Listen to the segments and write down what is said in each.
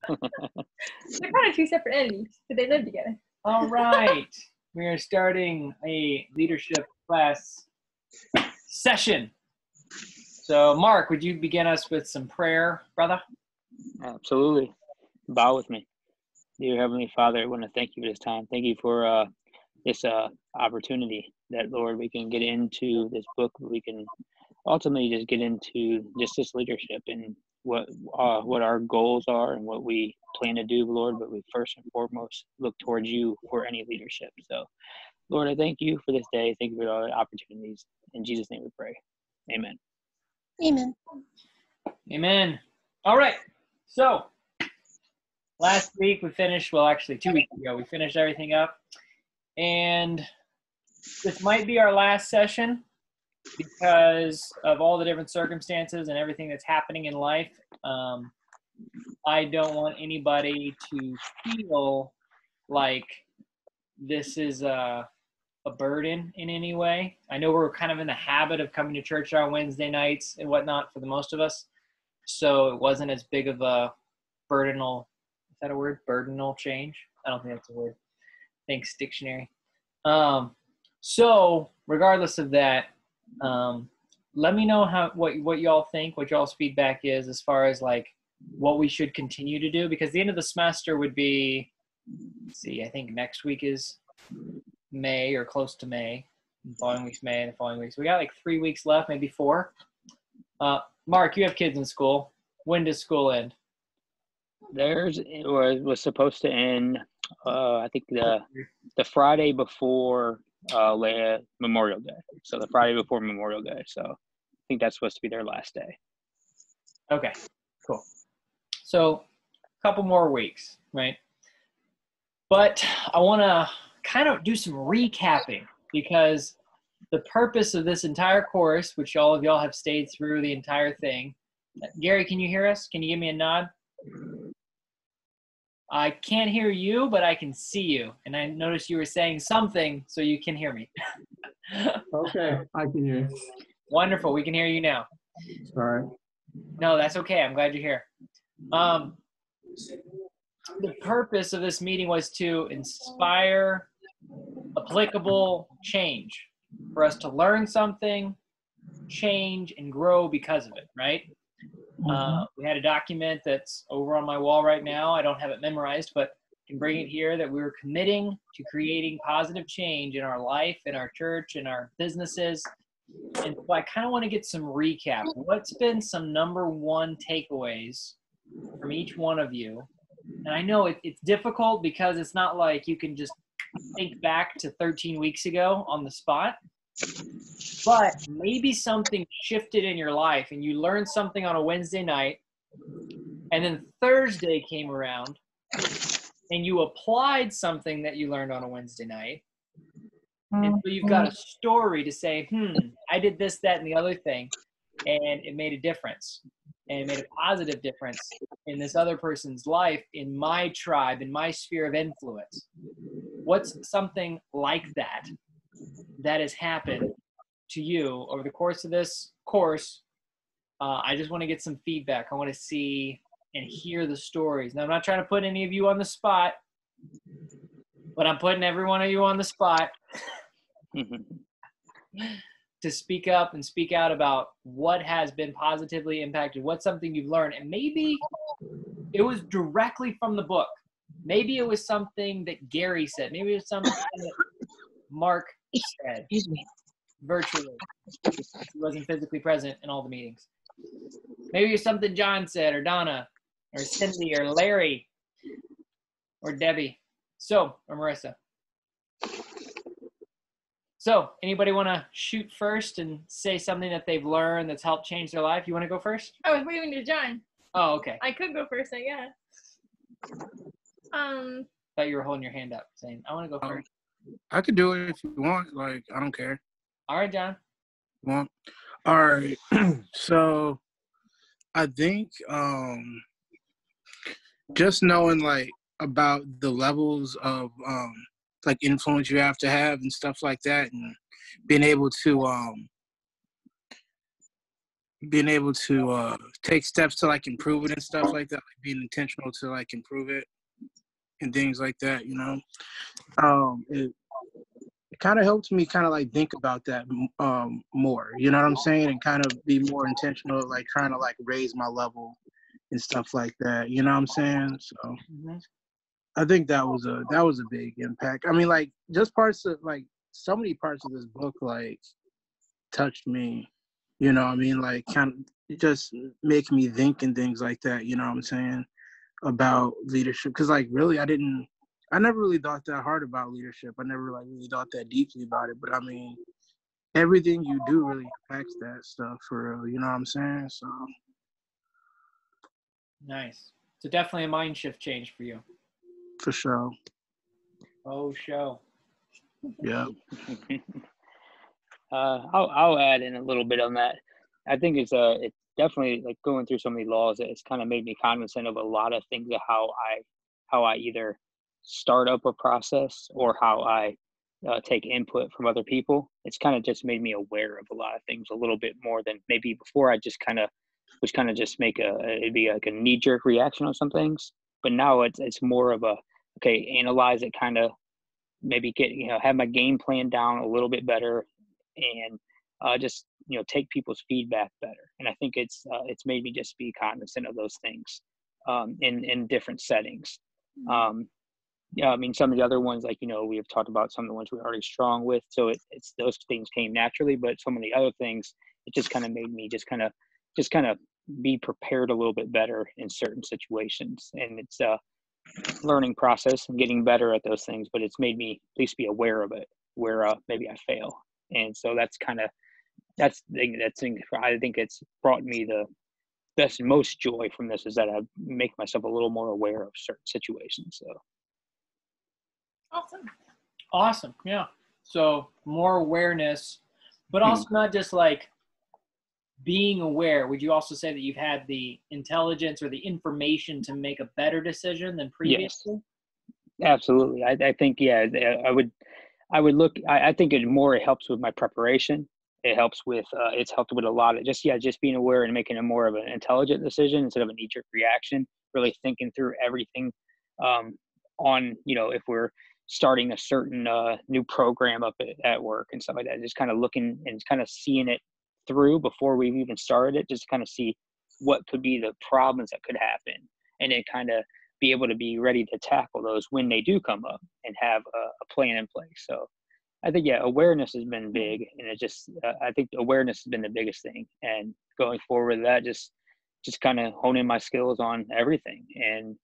They're kind of two separate entities, but they live together. All right. We are starting a leadership class session. So, Mark, would you begin us with some prayer, brother? Absolutely. Bow with me. Dear Heavenly Father, I want to thank you for this time. Thank you for this opportunity that, Lord, we can get into this book. We can ultimately just get into just this leadership and what our goals are and what we plan to do, Lord. But we first and foremost look towards you for any leadership. So, Lord, I thank you for this day. Thank you for all the opportunities. In Jesus' name we pray. Amen. Amen. Amen. All right. So, last week we finished, well, actually 2 weeks ago, we finished everything up. And this might be our last session because of all the different circumstances and everything that's happening in life. I don't want anybody to feel like this is a burden in any way. I know we're kind of in the habit of coming to church on Wednesday nights and whatnot for the most of us. So it wasn't as big of a burdenal, is that a word? Burdenal change? I don't think that's a word. Thanks, dictionary. So regardless of that, let me know what y'all think, what y'all's feedback is as far as like what we should continue to do, because the end of the semester would be, let's see, I think next week is May or close to May. The following week's May and the following week. So we got like 3 weeks left, maybe 4. Mark, you have kids in school. When does school end? It was supposed to end, I think the Friday before Memorial Day. So the Friday before Memorial Day. So I think that's supposed to be their last day. Okay, cool. So a couple more weeks, right? But I want to kind of do some recapping because the purpose of this entire course, which all of y'all have stayed through the entire thing. Gary, can you hear us? Can you give me a nod? I can't hear you, but I can see you. And I noticed you were saying something, so you can hear me. Okay, I can hear. Wonderful. We can hear you now. Sorry. No, that's okay. I'm glad you're here. The purpose of this meeting was to inspire applicable change for us to learn something, change, and grow because of it, right? We had a document that's over on my wall right now. I don't have it memorized, but I can bring it here that we were committing to creating positive change in our life, in our church, in our businesses. And so I kind of want to get some recap. What's been some number one takeaways from each one of you? And I know it's difficult because it's not like you can just think back to 13 weeks ago on the spot. But maybe something shifted in your life and you learned something on a Wednesday night, and then Thursday came around and you applied something that you learned on a Wednesday night. And so you've got a story to say, I did this, that, and the other thing, and it made a difference. And it made a positive difference in this other person's life, in my tribe, in my sphere of influence. What's something like that has happened to you over the course of this course? I just want to get some feedback. I want to see and hear the stories. Now, I'm not trying to put any of you on the spot, but I'm putting every one of you on the spot to speak up and speak out about what has been positively impacted, what's something you've learned. And maybe it was directly from the book. Maybe it was something that Gary said. Maybe it was something that Mark said virtually. He wasn't physically present in all the meetings. Maybe it's something John said, or Donna, or Cindy, or Larry, or Debbie. Or Marissa. So, anybody want to shoot first and say something that they've learned that's helped change their life? You want to go first? I was waving to John. Oh, okay. I could go first, I guess. Thought you were holding your hand up, saying, I want to go first. I could do it if you want. Like, I don't care. All right, John. Well, all right. So, I think just knowing, like, about the levels of, like, influence you have and stuff like that, and being able to being able to take steps to like improve it and stuff like that, like being intentional to like improve it and things like that, you know. It kind of helped me kind of like think about that more, you know what I'm saying, and kind of be more intentional, like trying to like raise my level and stuff like that, you know what I'm saying? So I think that was a big impact. I mean, like just parts of like so many parts of this book like touched me, you know what I mean, like kind of just make me think and things like that, you know what I'm saying, about leadership. Because like really I never really thought that hard about leadership. I never like really thought that deeply about it. But I mean, everything you do really impacts that stuff for real. You know what I'm saying? So nice. So definitely a mind shift change for you. For sure. Oh, show. Yeah. I'll add in a little bit on that. I think it's definitely like going through so many laws. It's kind of made me cognizant of a lot of things of how I either start up a process or how I take input from other people. It's kind of just made me aware of a lot of things a little bit more than maybe before. I just kind of just make it'd be like a knee-jerk reaction on some things. But now it's more of a, okay, analyze it, kind of maybe get, have my game plan down a little bit better, and just, take people's feedback better. And I think it's made me just be cognizant of those things in different settings. Yeah, I mean, some of the other ones, like, we have talked about some of the ones we're already strong with. So it's those things came naturally, but some of the other things, it just kind of made me just kind of be prepared a little bit better in certain situations. And it's a learning process and getting better at those things, but it's made me at least be aware of it where maybe I fail. And so that's I think it's brought me the best, most joy from this, is that I make myself a little more aware of certain situations. So. Awesome. Yeah. So more awareness, but also not just like being aware. Would you also say that you've had the intelligence or the information to make a better decision than previously? Yes, absolutely. I think, yeah, I would look, I think it helps with my preparation. It helps with, it's helped with a lot of just being aware and making a more of an intelligent decision instead of a knee-jerk reaction, really thinking through everything on, if we're starting a certain new program up at work and stuff like that, just kind of looking and kind of seeing it through before we've even started it, just kind of see what could be the problems that could happen, and then kind of be able to be ready to tackle those when they do come up and have a plan in place. So I think, yeah, awareness has been big, and it just, I think awareness has been the biggest thing. And going forward with that, just kind of honing my skills on everything and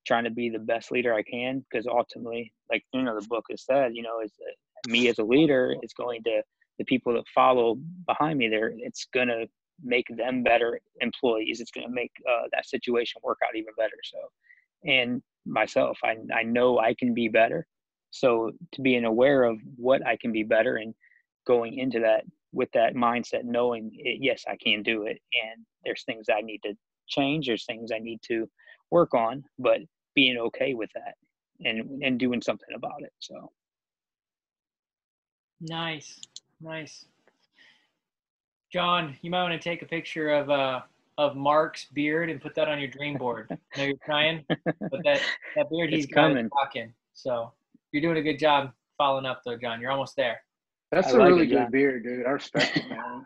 trying to be the best leader I can, because ultimately, like, the book has said, is that me as a leader is going to, the people that follow behind me there, it's going to make them better employees. It's going to make that situation work out even better. So, and myself, I know I can be better. So to being aware of what I can be better and going into that with that mindset, knowing yes, I can do it. And there's things I need to change. There's things I need to work on, but being okay with that and doing something about it. So. Nice. John, you might want to take a picture of Mark's beard and put that on your dream board. I know you're trying, but that beard he's got is rocking. So you're doing a good job following up, though, John. You're almost there. That's a really good beard, dude. I respect it, man.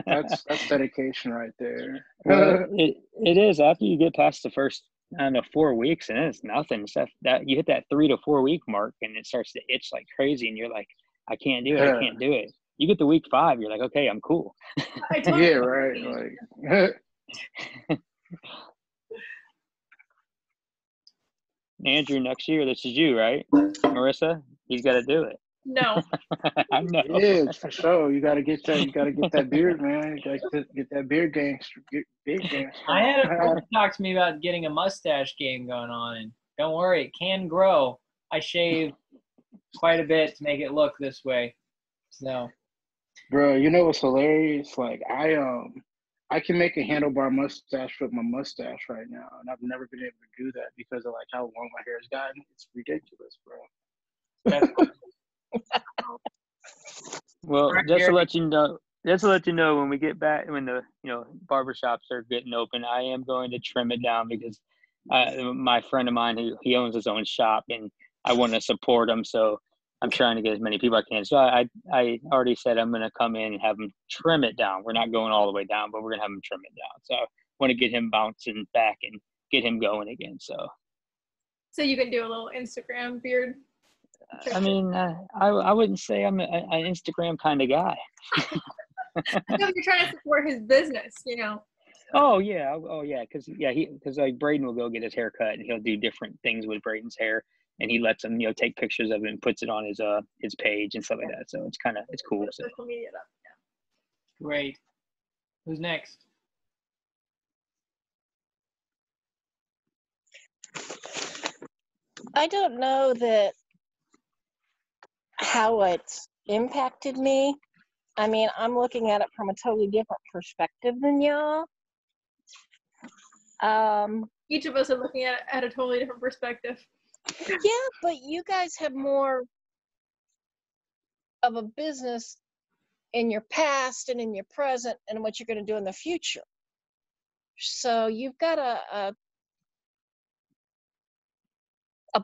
That's dedication right there. Well, it is after you get past the first, 4 weeks, and it's nothing. Stuff that you hit that 3 to 4 week mark, and it starts to itch like crazy, and you're like, I can't do it. I can't do it. You get to week 5, you're like, okay, I'm cool. Yeah, right. Like, Andrew, next year, this is you, right? Marissa, he's got to do it. No. I know. Yeah, for sure. You gotta get that beard, man. You gotta get that beard game. Beard game. I had a friend talk to me about getting a mustache game going on, and don't worry, it can grow. I shaved quite a bit to make it look this way. So, bro, you know what's hilarious? Like I can make a handlebar mustache with my mustache right now, and I've never been able to do that because of like how long my hair has gotten. It's ridiculous, bro. Well, just to let you know, just to let you know, when we get back, when the barbershops are getting open, I am going to trim it down because my friend of mine, he owns his own shop, and I want to support him. So I'm trying to get as many people I can. So I already said I'm going to come in and have him trim it down. We're not going all the way down, but we're going to have him trim it down. So I want to get him bouncing back and get him going again. So you can do a little Instagram beard. I mean, I wouldn't say I'm an Instagram kind of guy. I know you're trying to support his business, Oh yeah, because like Braden will go get his hair cut and he'll do different things with Braden's hair, and he lets him take pictures of it and puts it on his page and stuff like that. So it's cool. So. Social media up. Yeah. Great. Who's next? I don't know that how it's impacted me. I mean, I'm looking at it from a totally different perspective than y'all. Each of us are looking at it at a totally different perspective. Yeah, but you guys have more of a business in your past and in your present and what you're going to do in the future. So you've got a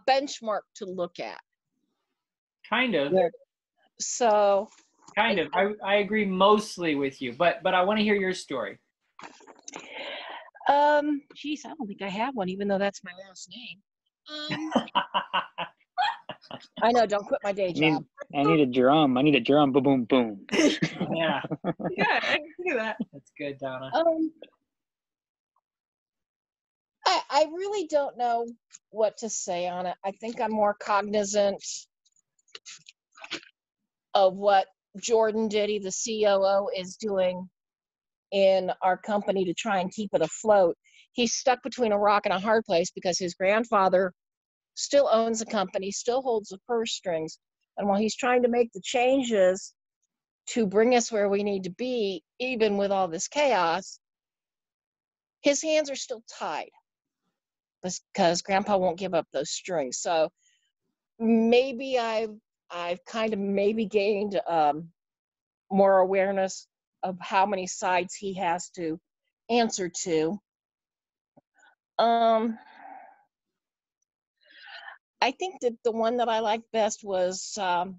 benchmark to look at. Kind of. So. Kind of. I agree mostly with you, but I want to hear your story. Geez, I don't think I have one, even though that's my last name. I know, don't quit my day job. I need a drum. Boom, boom, boom. Yeah. Yeah, I can do that. That's good, Donna. I really don't know what to say on it. I think I'm more cognizant of what Jordan Diddy, the COO, is doing in our company to try and keep it afloat. He's stuck between a rock and a hard place because his grandfather still owns the company, still holds the purse strings. And while he's trying to make the changes to bring us where we need to be, even with all this chaos, his hands are still tied because grandpa won't give up those strings. So maybe I've kind of maybe gained more awareness of how many sides he has to answer to. I think that the one that I liked best was the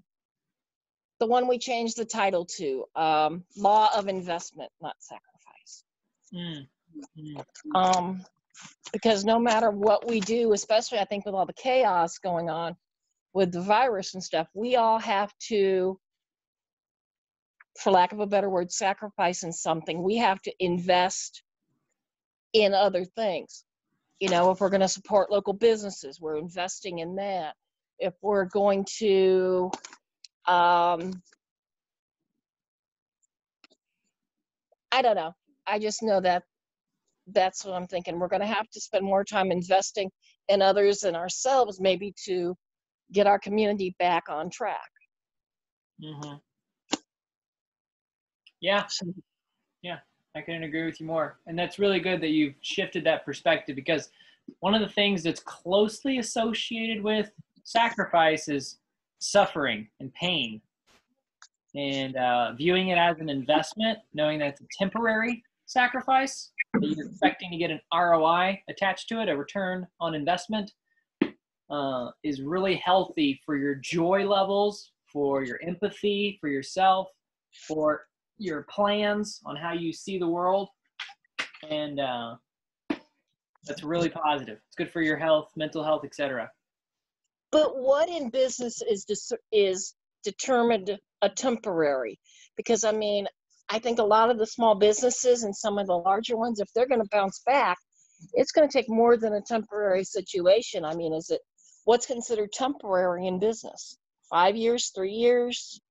one we changed the title to, Law of Investment, Not Sacrifice. Because no matter what we do, especially I think with all the chaos going on with the virus and stuff, we all have to, for lack of a better word, sacrifice in something. We have to invest in other things. If we're going to support local businesses, we're investing in that. If we're going to, I don't know. I just know that that's what I'm thinking. We're going to have to spend more time investing in others and ourselves, maybe to get our community back on track. Mm-hmm. Yeah. I couldn't agree with you more. And that's really good that you've shifted that perspective, because one of the things that's closely associated with sacrifice is suffering and pain. And viewing it as an investment, knowing that it's a temporary sacrifice, that you're expecting to get an ROI attached to it, a return on investment, is really healthy for your joy levels, for your empathy, for yourself, for your plans on how you see the world. And that's really positive. It's good for your health, mental health, etc. But what in business is determined a temporary? Because I mean, I think a lot of the small businesses and some of the larger ones, if they're going to bounce back, it's going to take more than a temporary situation. I mean, what's considered temporary in business? 5 years, 3 years?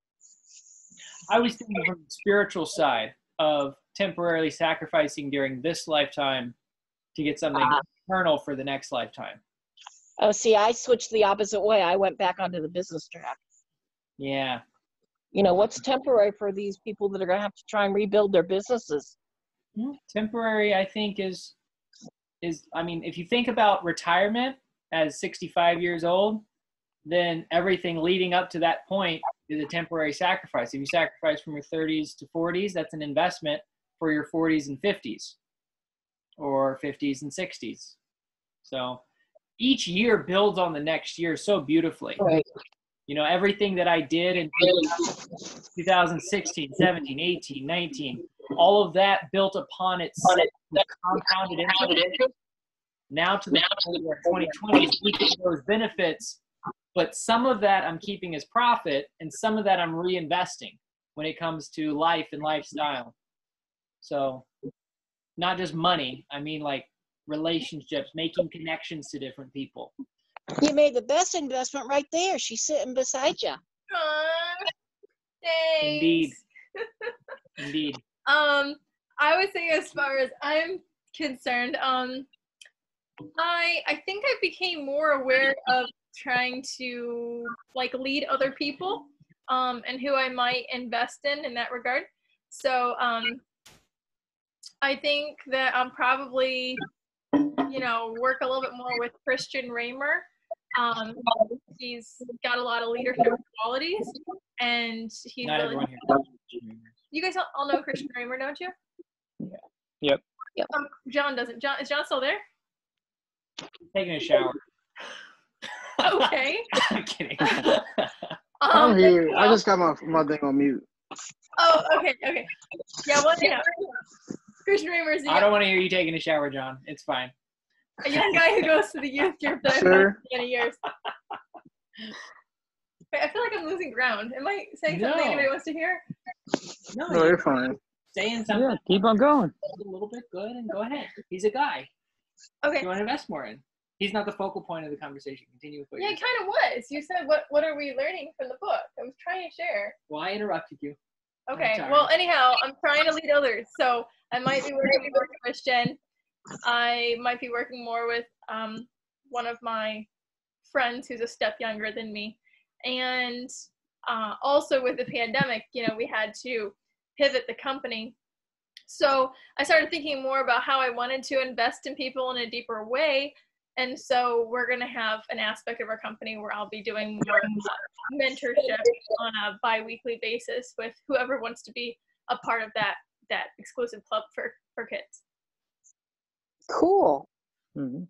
I was thinking from the spiritual side of temporarily sacrificing during this lifetime to get something eternal for the next lifetime. Oh, see, I switched the opposite way. I went back onto the business track. Yeah. What's temporary for these people that are going to have to try and rebuild their businesses? Temporary, I think, is I mean, if you think about retirement as 65 years old, then everything leading up to that point is a temporary sacrifice. If you sacrifice from your 30s to 40s, that's an investment for your 40s and 50s, or 50s and 60s. So each year builds on the next year so beautifully. Right. You know, everything that I did in 2016, 17, 18, 19, all of that built upon itself, compounded interest. Now to the point where 2020 is reaping those benefits, but some of that I'm keeping as profit, and some of that I'm reinvesting when it comes to life and lifestyle. So not just money, I mean like relationships, making connections to different people. You made the best investment right there. She's sitting beside you. Thanks. Indeed. Indeed. I would say, as far as I'm concerned, I think I became more aware of trying to like lead other people, and who I might invest in that regard. So I think that I'm probably, work a little bit more with Christian Raymer. He's got a lot of leadership qualities, and he's Not really. everyone here. You guys all know Christian Raymer, don't you? Yep. John doesn't. Is John still there? Taking a shower. Okay. I'm kidding. I'm here. I just got my thing on mute. Oh, okay. Yeah, well, Christian Raymer is I don't want to hear you taking a shower, John. It's fine. a young guy who goes to the youth group that I've Sure. known for many years. Wait, I feel like I'm losing ground. Am I saying something No. anybody wants to hear? No, you're fine. Saying something Yeah, keep on going. a little bit good, and go ahead. He's a guy Okay. you want to invest more in. He's not the focal point of the conversation. Continue with what Yeah, you're it kind of was. You said, what are we learning from the book? I was trying to share. Well, I interrupted you. Okay, sorry. well, anyhow, I'm trying to lead others. So I might be working with Christian. I might be working more with one of my friends who's a step younger than me. And also with the pandemic, we had to pivot the company. So I started thinking more about how I wanted to invest in people in a deeper way. And so we're going to have an aspect of our company where I'll be doing more mentorship on a bi-weekly basis with whoever wants to be a part of that exclusive club for kids. Cool. Mm-hmm.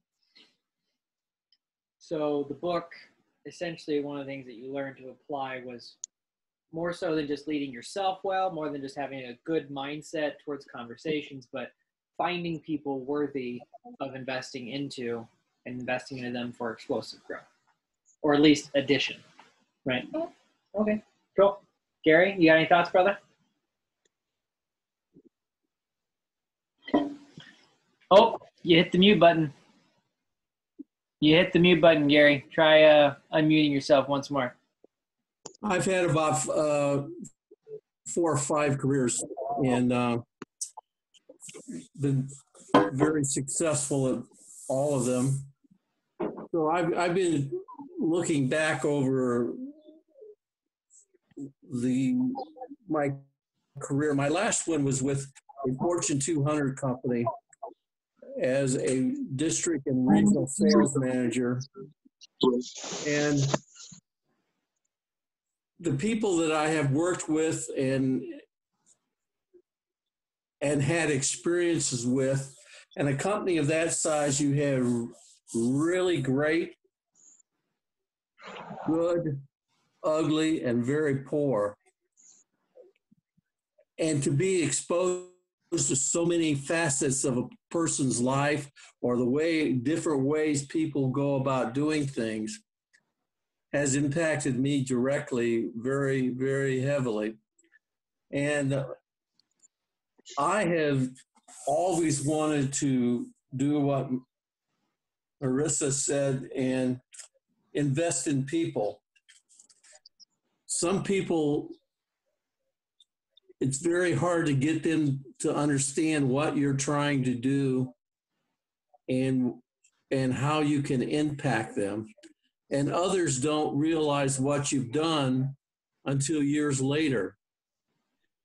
So the book, essentially one of the things that you learned to apply was more so than just leading yourself well, more than just having a good mindset towards conversations, but finding people worthy of investing into and investing into them for explosive growth, or at least addition, right? Okay, cool. Gary, you got any thoughts, brother? Oh, you hit the mute button. You hit the mute button, Gary. Try unmuting yourself once more. I've had about 4 or 5 careers and been very successful at all of them. So I've been looking back over my career. My last one was with a Fortune 200 company as a district and regional sales manager. And the people that I have worked with and had experiences with, and a company of that size, you have really great, good, ugly, and very poor. And to be exposed to so many facets of a person's life, or different ways people go about doing things, has impacted me directly very, very heavily. And I have always wanted to do what Marissa said and invest in people. Some people, it's very hard to get them to understand what you're trying to do and how you can impact them. And others don't realize what you've done until years later.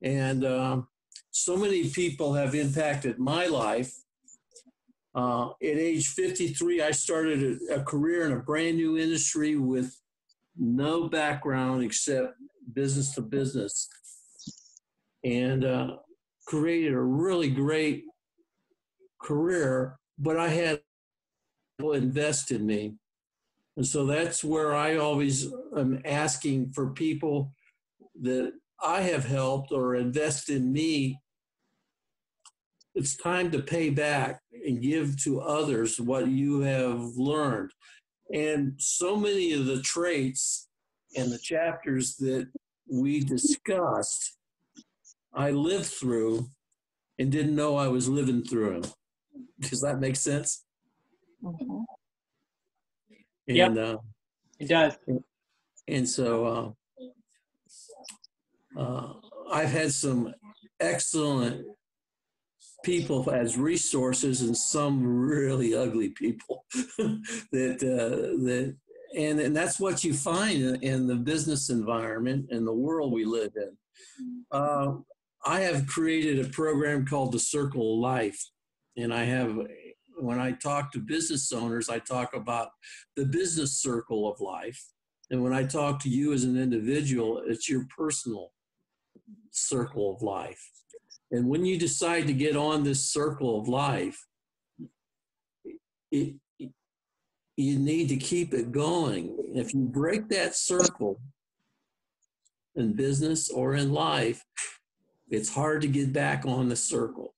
And so many people have impacted my life. At age 53, I started a career in a brand new industry with no background except business to business, and created a really great career, but I had people invest in me. And so that's where I always am asking for people that I have helped or invest in me. It's time to pay back and give to others what you have learned. And so many of the traits and the chapters that we discussed, I lived through and didn't know I was living through them. Does that make sense? Mm-hmm. And, Yep, it does. And so I've had some excellent people as resources and some really ugly people that and that's what you find in the business environment and the world we live in. I have created a program called the Circle of Life, and I have, when I talk to business owners, I talk about the business circle of life. And when I talk to you as an individual, it's your personal circle of life. And when you decide to get on this circle of life, you need to keep it going. If you break that circle in business or in life, it's hard to get back on the circle.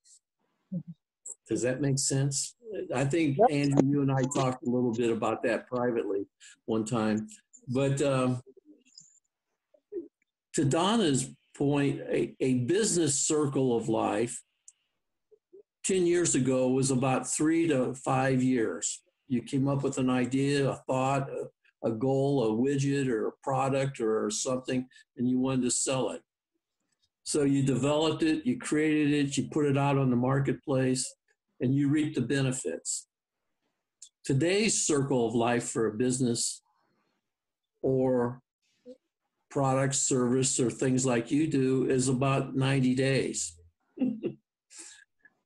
Does that make sense? I think, Andrew, you and I talked a little bit about that privately one time. But to Donna's point, a business circle of life 10 years ago was about 3 to 5 years. You came up with an idea, a thought, a goal, a widget or a product or something, and you wanted to sell it. So you developed it, you created it, you put it out on the marketplace, and you reap the benefits. Today's circle of life for a business or product, service, or things like you do is about 90 days.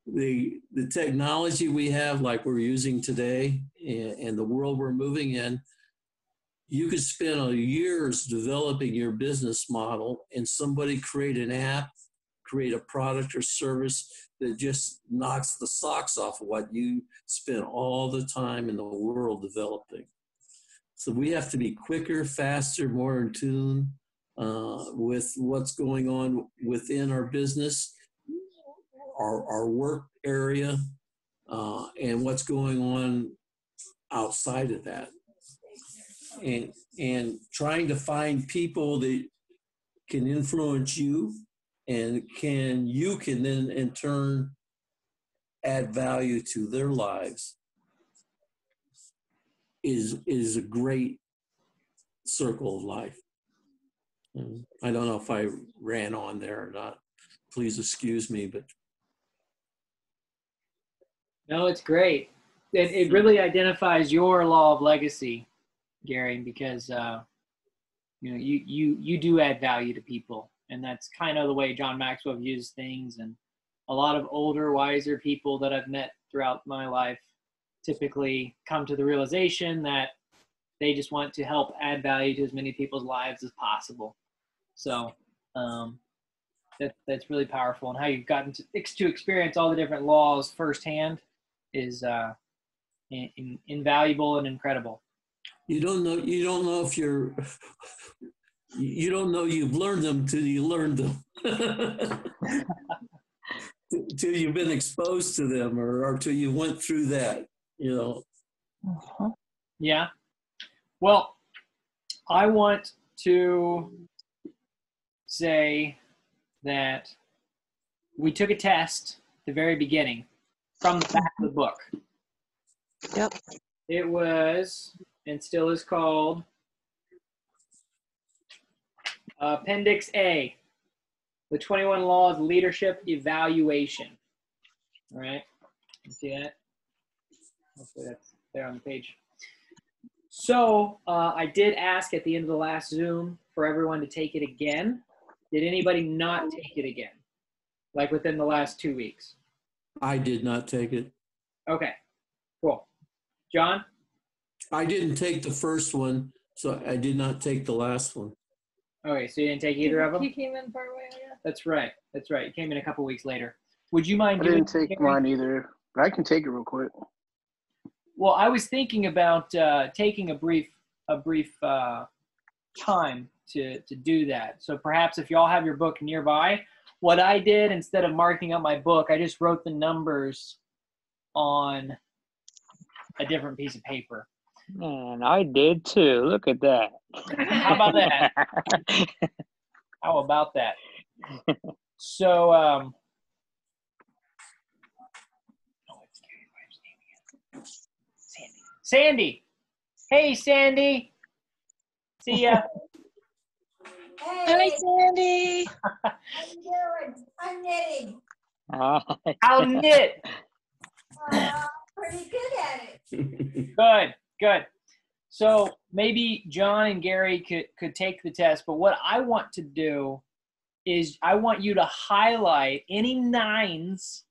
The technology we have, like we're using today, and the world we're moving in, you could spend years developing your business model and somebody create an app, create a product or service that just knocks the socks off of what you spent all the time in the world developing. So we have to be quicker, faster, more in tune with what's going on within our business, our work area, and what's going on outside of that. And trying to find people that can influence you and you can then in turn add value to their lives is a great circle of life. And I don't know if I ran on there or not. Please excuse me, but. No, it's great. It really identifies your law of legacy, Gary, because you do add value to people, and that's kind of the way John Maxwell views things. And a lot of older, wiser people that I've met throughout my life typically come to the realization that they just want to help add value to as many people's lives as possible. So that's really powerful, and how you've gotten to experience all the different laws firsthand is invaluable and incredible. You don't know if you don't know you've learned them till you learned them. Till you've been exposed to them or till you went through that, Uh-huh. Yeah. Well, I want to say that we took a test at the very beginning from the back of the book. Yep. It was, and still is called, Appendix A, the 21 Laws of Leadership Evaluation. All right, you see that? Hopefully that's there on the page. So I did ask at the end of the last Zoom for everyone to take it again. Did anybody not take it again? Like within the last 2 weeks? I did not take it. Okay, cool. John? I didn't take the first one, so I did not take the last one. Okay, so you didn't take either of them? He came in partway, yeah. That's right. That's right. He came in a couple weeks later. Would you mind I doing didn't take mine either, but I can take it real quick. Well, I was thinking about taking a brief time to do that. So perhaps if y'all have your book nearby, what I did instead of marking up my book, I just wrote the numbers on a different piece of paper. Man, I did too. Look at that. How about that? How about that? So, Sandy. Hey, Sandy. See ya. Hi, Sandy. How you doing? I'm knitting. I'll knit. Pretty good at it. Good. So maybe John and Gary could take the test, but what I want to do is I want you to highlight any 9s.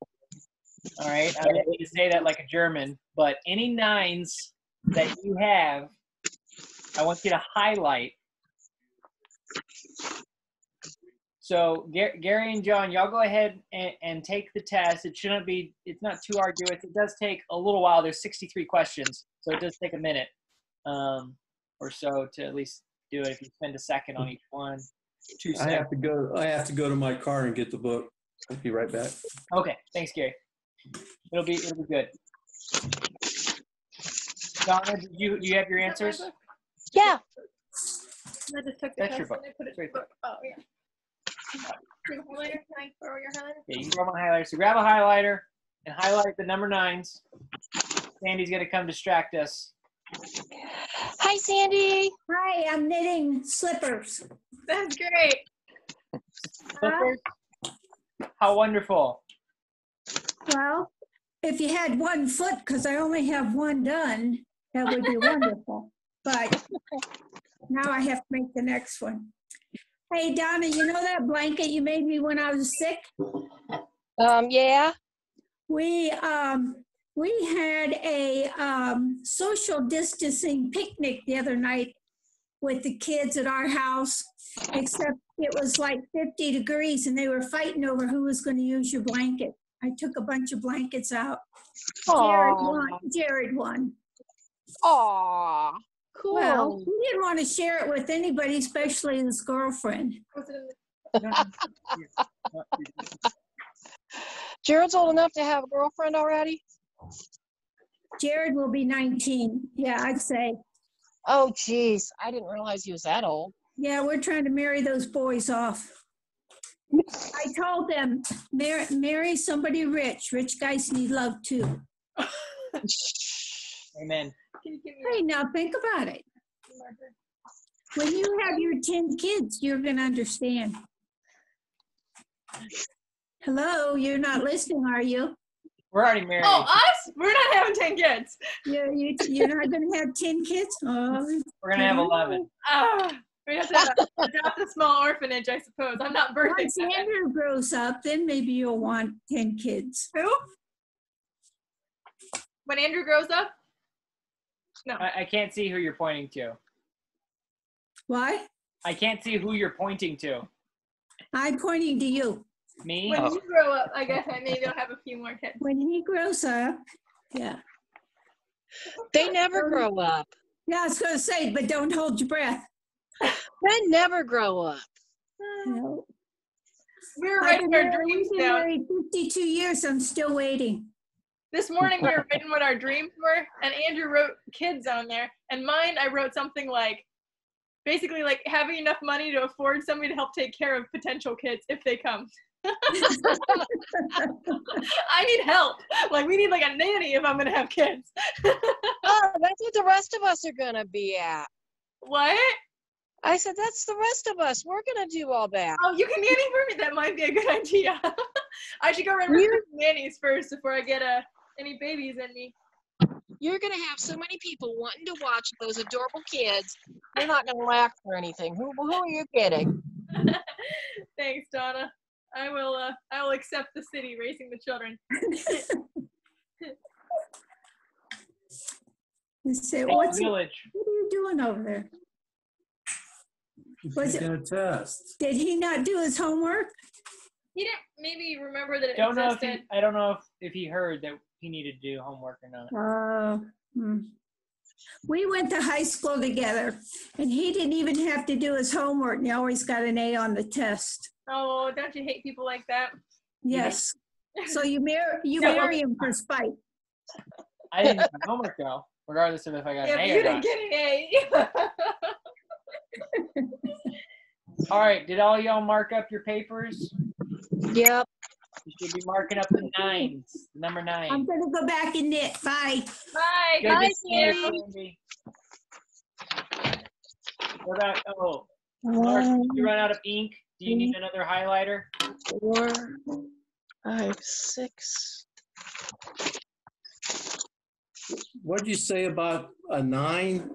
All right, I don't need to say that like a German, but any 9s that you have, I want you to highlight. So Gary and John, y'all go ahead and take the test. It's not too arduous. It does take a little while. There's 63 questions, so it does take a minute or so to at least do it. If you spend a second on each one, 2 seconds. I have to go to my car and get the book. I'll be right back. Okay, thanks, Gary. It'll be good. Donna, do you have your answers? Yeah. I just took the That's test your book. and I put it in Right the book. Oh, yeah. Do you have a highlighter? Can I borrow your highlighter? Yeah, you can grab my highlighter. So grab a highlighter and highlight the number 9s. Sandy's gonna come distract us. Hi, Sandy. Hi, I'm knitting slippers. That's great. Slippers? How wonderful. Well, if you had one foot, because I only have one done, that would be wonderful. But now I have to make the next one. Hey, Donna, you know that blanket you made me when I was sick? Yeah. We had a social distancing picnic the other night with the kids at our house, except it was like 50 degrees and they were fighting over who was going to use your blanket. I took a bunch of blankets out. Jared won. Aw, cool. Well, he didn't want to share it with anybody, especially his girlfriend. Jared's old enough to have a girlfriend already? Jared will be 19. Yeah, I'd say. Oh, geez. I didn't realize he was that old. Yeah, we're trying to marry those boys off. I told them, marry somebody rich. Rich guys need love too. Amen. Hey, now think about it. When you have your 10 kids, you're going to understand. Hello, you're not listening, are you? We're already married. Oh, us? We're not having 10 kids. You're not going to have 10 kids? Oh, We're going to have 11. We have to adopt a small orphanage, I suppose. I'm not birthing. Once Andrew grows up, then maybe you'll want 10 kids. Who? When Andrew grows up? No. I can't see who you're pointing to. What? I can't see who you're pointing to. I'm pointing to you. Me? When you grow up, I guess maybe I'll have a few more kids. When he grows up, yeah. They never grow up. Yeah, I was going to say, but don't hold your breath. They never grow up. No. We were writing our dreams We've been down. married 52 years. I'm still waiting. This morning we were writing what our dreams were, and Andrew wrote kids on there. And mine, I wrote something like, basically like having enough money to afford somebody to help take care of potential kids if they come. I need help. Like, we need like a nanny if I'm going to have kids. Oh, that's what the rest of us are going to be at. What? I said, that's the rest of us. We're going to do all that. Oh, you can nanny for me? That might be a good idea. I should go run recruit nannies first before I get any babies in me. You're going to have so many people wanting to watch those adorable kids. You're not going to laugh or anything. Who are you kidding? Thanks, Donna. I will accept the city raising the children. Let's say, Hey, what are village. you doing over there? Was taking a test. Did he not do his homework? He didn't maybe remember that it Don't know if existed. I don't know if he heard that he needed to do homework or not. We went to high school together, and he didn't even have to do his homework, and he always got an A on the test. Oh, don't you hate people like that? Yes. So you marry him for spite. I didn't do homework though, regardless of if I got Yeah, an but A you or didn't not. get an A. All right, did all y'all mark up your papers? Yep. You should be marking up the 9s, the number 9. I'm going to go back and knit. Bye. Bye. Good Bye, to see you, Sandy. Sandy. What about, Mark, did you run out of ink? Do you need another highlighter? 4, 5, 6. What did you say about a 9?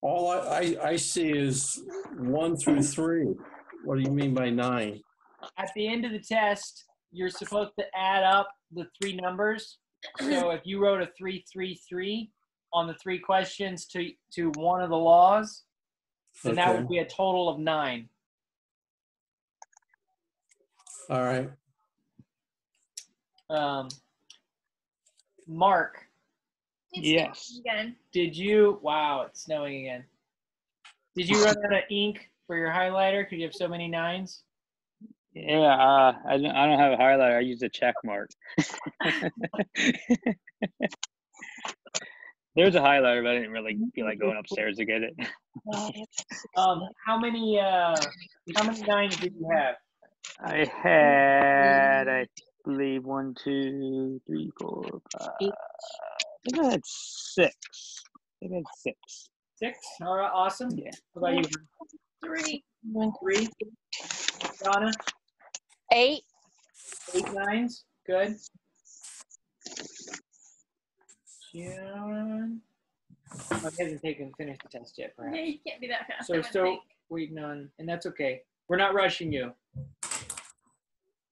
All I see is 1 through 3. What do you mean by 9? At the end of the test, you're supposed to add up the 3 numbers. So if you wrote a 333 on the 3 questions to one of the laws, then that would be a total of 9. All right. Mark, It's Yes. again. did you? Wow, it's snowing again. Did you run out of ink for your highlighter because you have so many 9s? Yeah, I don't have a highlighter. I use a check mark. There's a highlighter, but I didn't really feel like going upstairs to get it. How many 9s did you have? I had, I believe, 1, 2, 3, 4, 5. I think I had 6. I think I had 6. 6. All right, awesome. Yeah. What about you? 3. 3. Donna? 8. 8 9s. Good. John? I hasn't finished the test yet, Yeah, perhaps. you can't be that fast. So I we're wouldn't still think. waiting on, and that's okay. We're not rushing you.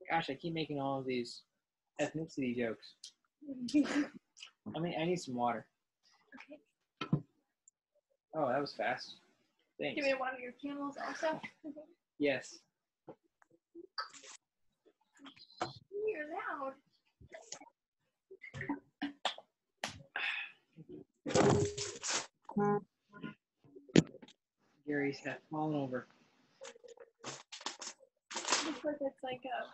Gosh, I keep making all of these ethnicity jokes. I need some water. Okay. Oh, that was fast. Thanks. Give me one of your candles also. Yes. You're loud. Gary's hat fallen over. Looks like it's like a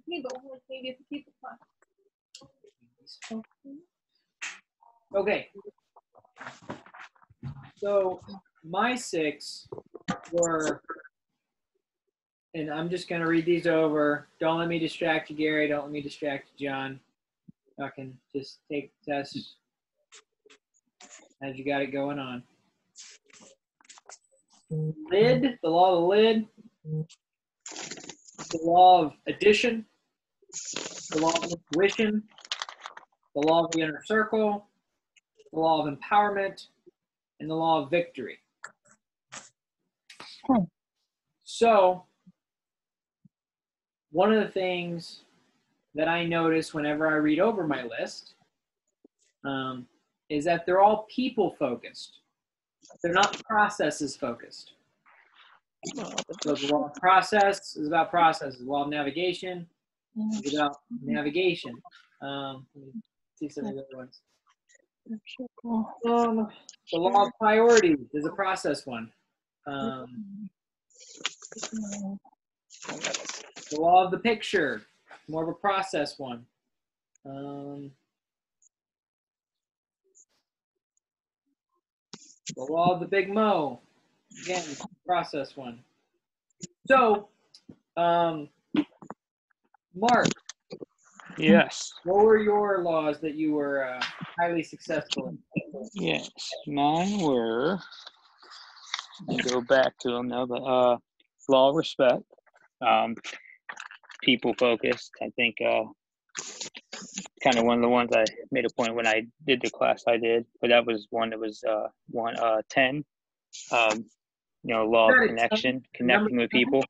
table, like maybe it's a tablecloth. Okay. So my 6 were, and I'm just going to read these over. Don't let me distract you, Gary. Don't let me distract you, John. I can just take the test as you got it going on. Lid, the law of the lid, the law of addition, the law of intuition, the law of the inner circle, the law of empowerment, and the law of victory. So, one of the things that I notice whenever I read over my list is that they're all people focused. They're not processes focused. So the law of process is about processes. The law of navigation is about navigation. Let me see some of the other ones. The law of priorities is a process one. The law of the picture, more of a process one. The law of the big mo, again, process one. So, Mark. Yes. What were your laws that you were highly successful in? Yes. Mine were, I'll go back to them now, but law of respect, people focused. I think kind of one of the ones I made a point when I did the class I did, but that was one that was 10. Law of connection, connecting with people.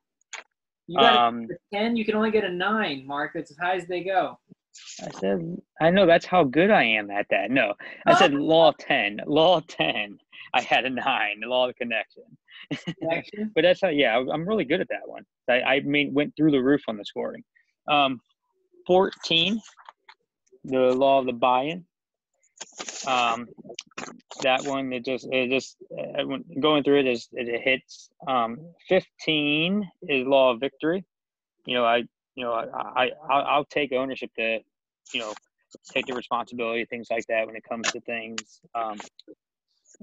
You got a 10, you can only get a 9, Mark. That's as high as they go. I know that's how good I am at that. No, I said law 10. Law 10. I had a 9, the law of connection. Connection? But that's how, yeah, I'm really good at that one. I mean, went through the roof on the scoring. 14, the law of the buy-in. That one, going through it, it hits. 15 is law of victory. I'll take ownership to, take the responsibility, things like that when it comes to things.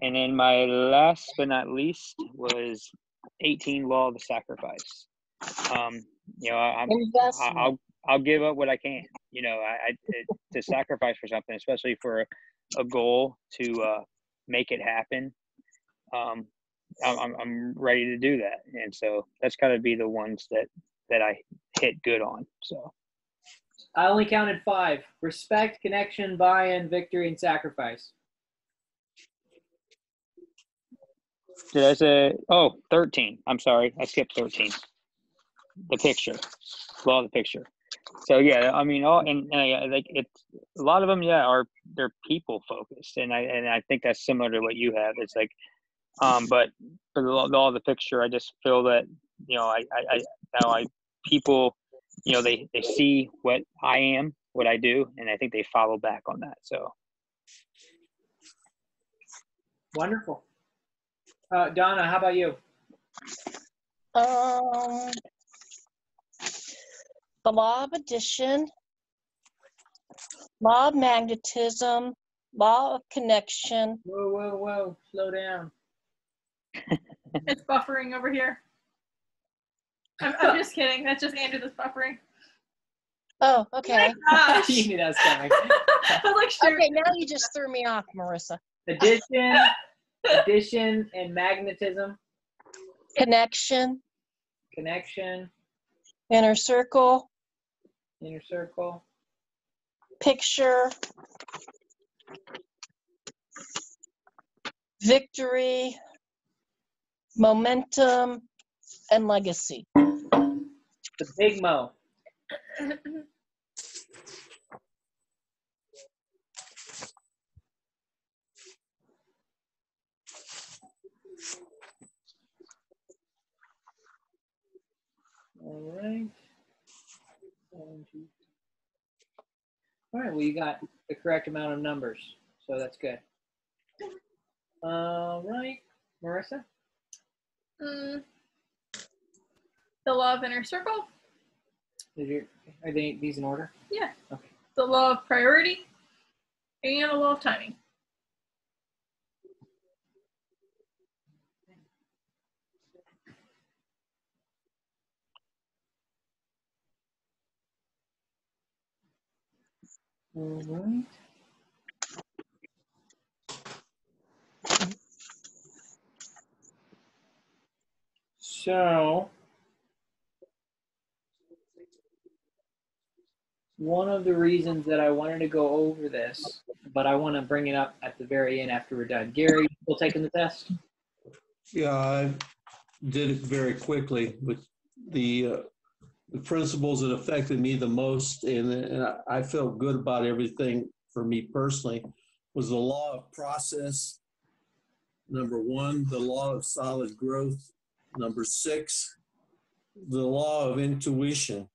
And then my last but not least was 18, law of the sacrifice. I'll give up what I can. To sacrifice for something, especially for a goal to make it happen. I'm ready to do that, and so that's got to be the ones that I hit good on. So I only counted 5: respect, connection, buy-in, victory, and sacrifice. did I say? Oh, 13. I'm sorry, I skipped 13. The picture, law of the picture. So yeah, I mean, like it's a lot of them. Yeah, they're people focused, and I think that's similar to what you have. It's like, but for the law of the picture, I just feel that people, they see what I am, what I do, and I think they follow back on that. So Wonderful. Donna, how about you? The law of addition, law of magnetism, law of connection. Whoa. Slow down. It's buffering over here. I'm just kidding. That's just Andrew that's buffering. Oh, okay. Gosh. You knew that was coming. I was like, shoot. Okay, now you just threw me off, Marissa. Addition and magnetism. Connection, Connection, inner circle, picture, victory, momentum, and legacy. the big Mo. All right. All right, well, you got the correct amount of numbers, so that's good. All right, Marissa? The law of inner circle. Are these in order? Yeah. Okay. The law of priority. And the law of timing. All right. So, one of the reasons that I wanted to go over this, but I want to bring it up at the very end after we're done. Gary, you still taking the test? Yeah, I did it very quickly, but the principles that affected me the most, and I felt good about everything for me personally, was the law of process, number 1, the law of solid growth, number 6, the law of intuition.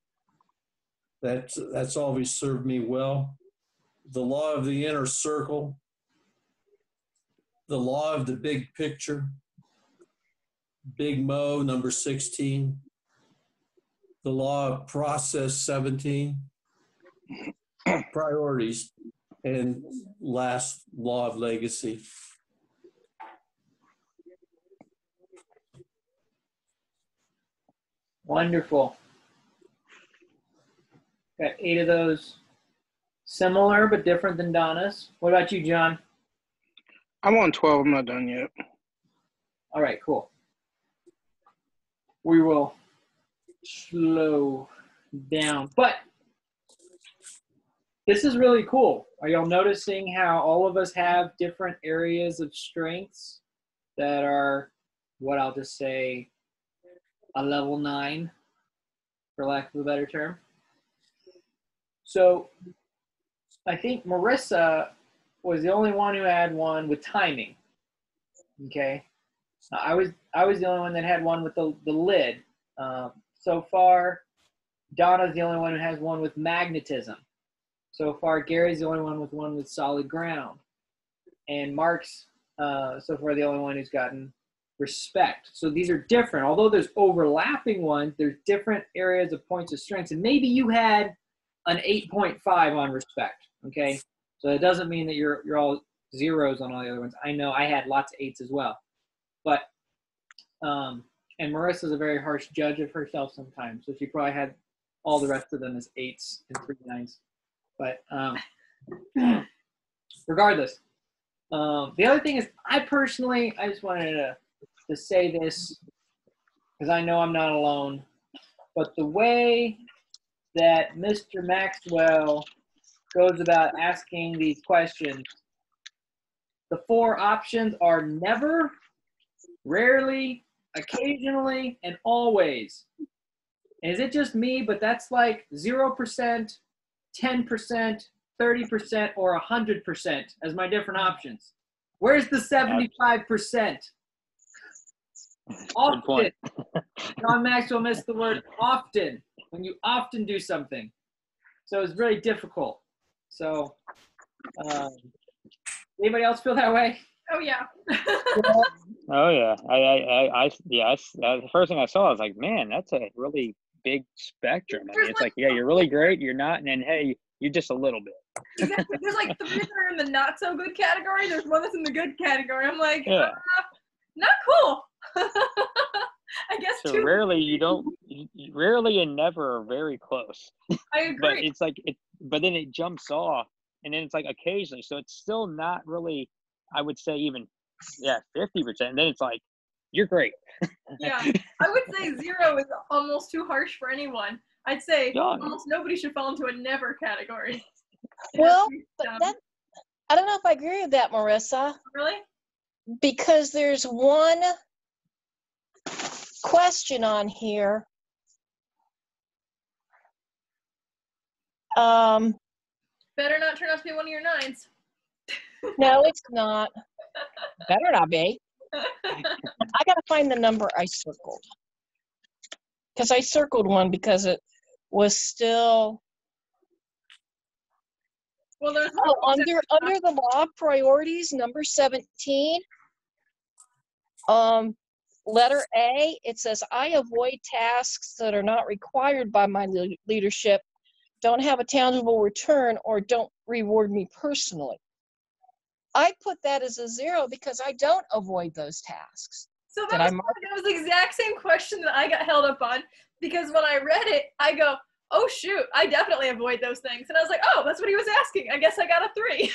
That's always served me well. The law of the inner circle, the law of the big picture, Big Mo, number 16, the law of process, 17, priorities, and last, law of legacy. Wonderful. Got 8 of those similar but different than Donna's. What about you, John? I'm on 12. I'm not done yet. All right, cool. We will slow down. But this is really cool. Are y'all noticing how all of us have different areas of strengths that are, what I'll just say, a level 9, for lack of a better term? So I think Marissa was the only one who had one with timing. Okay. I was the only one that had one with the lid. So far, Donna's the only one who has one with magnetism. So far, Gary's the only one with solid ground. And Mark's so far the only one who's gotten respect. So these are different. Although there's overlapping ones, there's different areas of points of strength. And maybe you had an 8.5 on respect. Okay. So it doesn't mean that you're all zeros on all the other ones. I know I had lots of 8s as well. But and Marissa's a very harsh judge of herself sometimes. So she probably had all the rest of them as 8s and 3 9s. But regardless, the other thing is I just wanted to say this because I know I'm not alone, but the way that Mr. Maxwell goes about asking these questions, the 4 options are never, rarely, occasionally, and always. Is it just me, but that's like 0%, 10%, 30%, or 100% as my different options. Where's the 75%? Often. John Maxwell missed the word often, when you often do something. So it's really difficult. So anybody else feel that way? Oh, yeah. Oh yeah, the first thing I saw, I was like, man, that's a really big spectrum. I mean, it's like, yeah, you're really great, you're not, and then hey, you're just a little bit. Exactly. There's like 3 that are in the not so good category. There's one that's in the good category. I'm like, Yeah. Not cool. I guess So too. rarely and never are very close. I agree. But it's like but then it jumps off, and then it's like occasionally. So it's still not really, I would say, even 50%. And then it's like, you're great. Yeah, I would say 0 is almost too harsh for anyone. I'd say almost nobody should fall into a never category. Well, but I don't know if I agree with that, Marissa. Really? Because there's one question on here. Better not turn out to be one of your 9s. No, it's not. Better not be. I gotta find the number I circled. Because I circled one because it was still. Well, there's under the law of priorities, number 17, letter A, it says, I avoid tasks that are not required by my leadership, don't have a tangible return, or don't reward me personally. I put that as a 0 because I don't avoid those tasks. So that was the exact same question that I got held up on, because when I read it, I go, oh shoot, I definitely avoid those things. And I was like, oh, that's what he was asking. I guess I got a 3.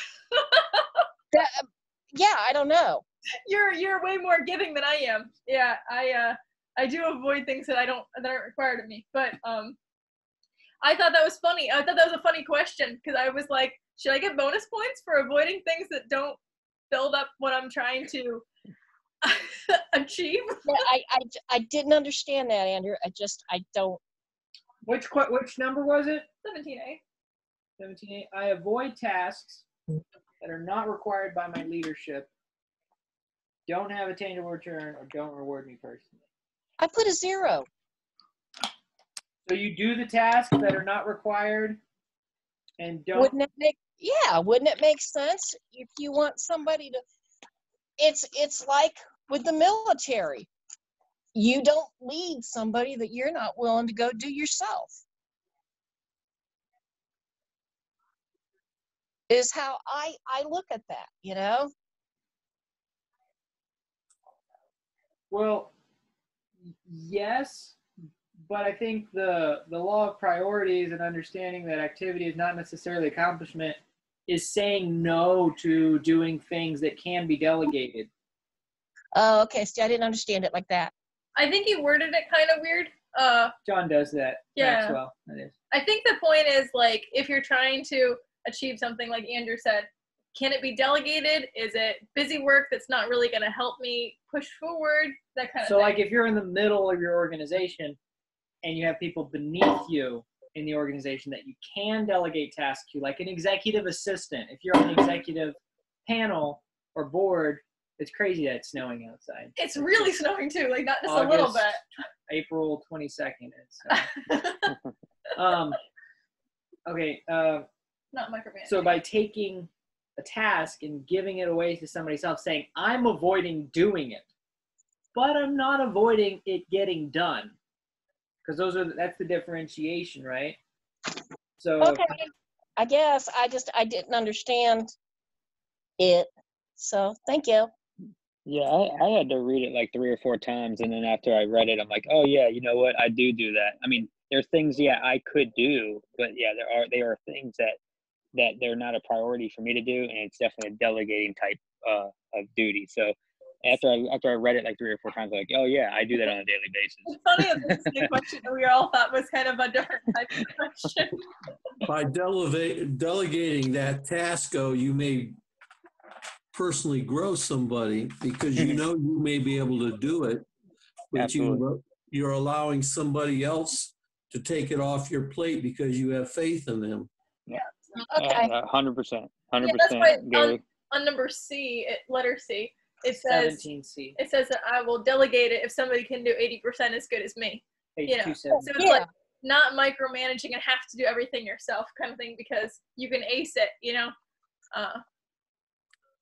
Yeah, I don't know. You're way more giving than I am. Yeah, I do avoid things that aren't required of me. But I thought that was funny. I thought that was a funny question because I was like, should I get bonus points for avoiding things that don't build up what I'm trying to achieve? Yeah, I didn't understand that, Andrew. I don't. Which number was it? 17A. 17A. I avoid tasks that are not required by my leadership, don't have a tangible return, or don't reward me personally. I put a 0. So you do the tasks that are not required and don't. Wouldn't it make sense if you want somebody to? It's like with the military. You don't lead somebody that you're not willing to go do yourself. Is how I look at that, you know? Well, yes, but I think the law of priorities and understanding that activity is not necessarily accomplishment is saying no to doing things that can be delegated. Oh, okay. See, I didn't understand it like that. I think you worded it kind of weird. John does that. Yeah. Maxwell, that is. I think the point is, like, if you're trying to achieve something, like Andrew said, can it be delegated? Is it busy work that's not really going to help me push forward? That kind of thing. So, like, if you're in the middle of your organization and you have people beneath you in the organization that you can delegate tasks to, like an executive assistant, if you're on the executive panel or board It's crazy that it's snowing outside. It's really snowing too, like not just a little August, bit. April 22nd. Okay. Not micromanaging. So by taking a task and giving it away to somebody else, saying, I'm avoiding doing it, but I'm not avoiding it getting done. Because that's the differentiation, right? So Okay. I guess I didn't understand it. So thank you. Yeah, I had to read it like 3 or 4 times, and then after I read it, I'm like, oh yeah, you know what? I do that. I mean, there's things, yeah, I could do, but yeah, there are things that they're not a priority for me to do, and it's definitely a delegating type of duty. So after I read it like 3 or 4 times, I'm like, oh yeah, I do that on a daily basis. It's funny that this is a question that we all thought was kind of a different type of question. By delegating that task, though, you may personally grow somebody because you know you may be able to do it, but Absolutely. you're allowing somebody else to take it off your plate because you have faith in them. Yeah. Okay. 100%. Yeah, that's why Gary. on number C, letter C, it says 17C. it says that I will delegate it if somebody can do 80% as good as me. Page You know, 270. so it's like not micromanaging and have to do everything yourself kind of thing because you can ace it, you know.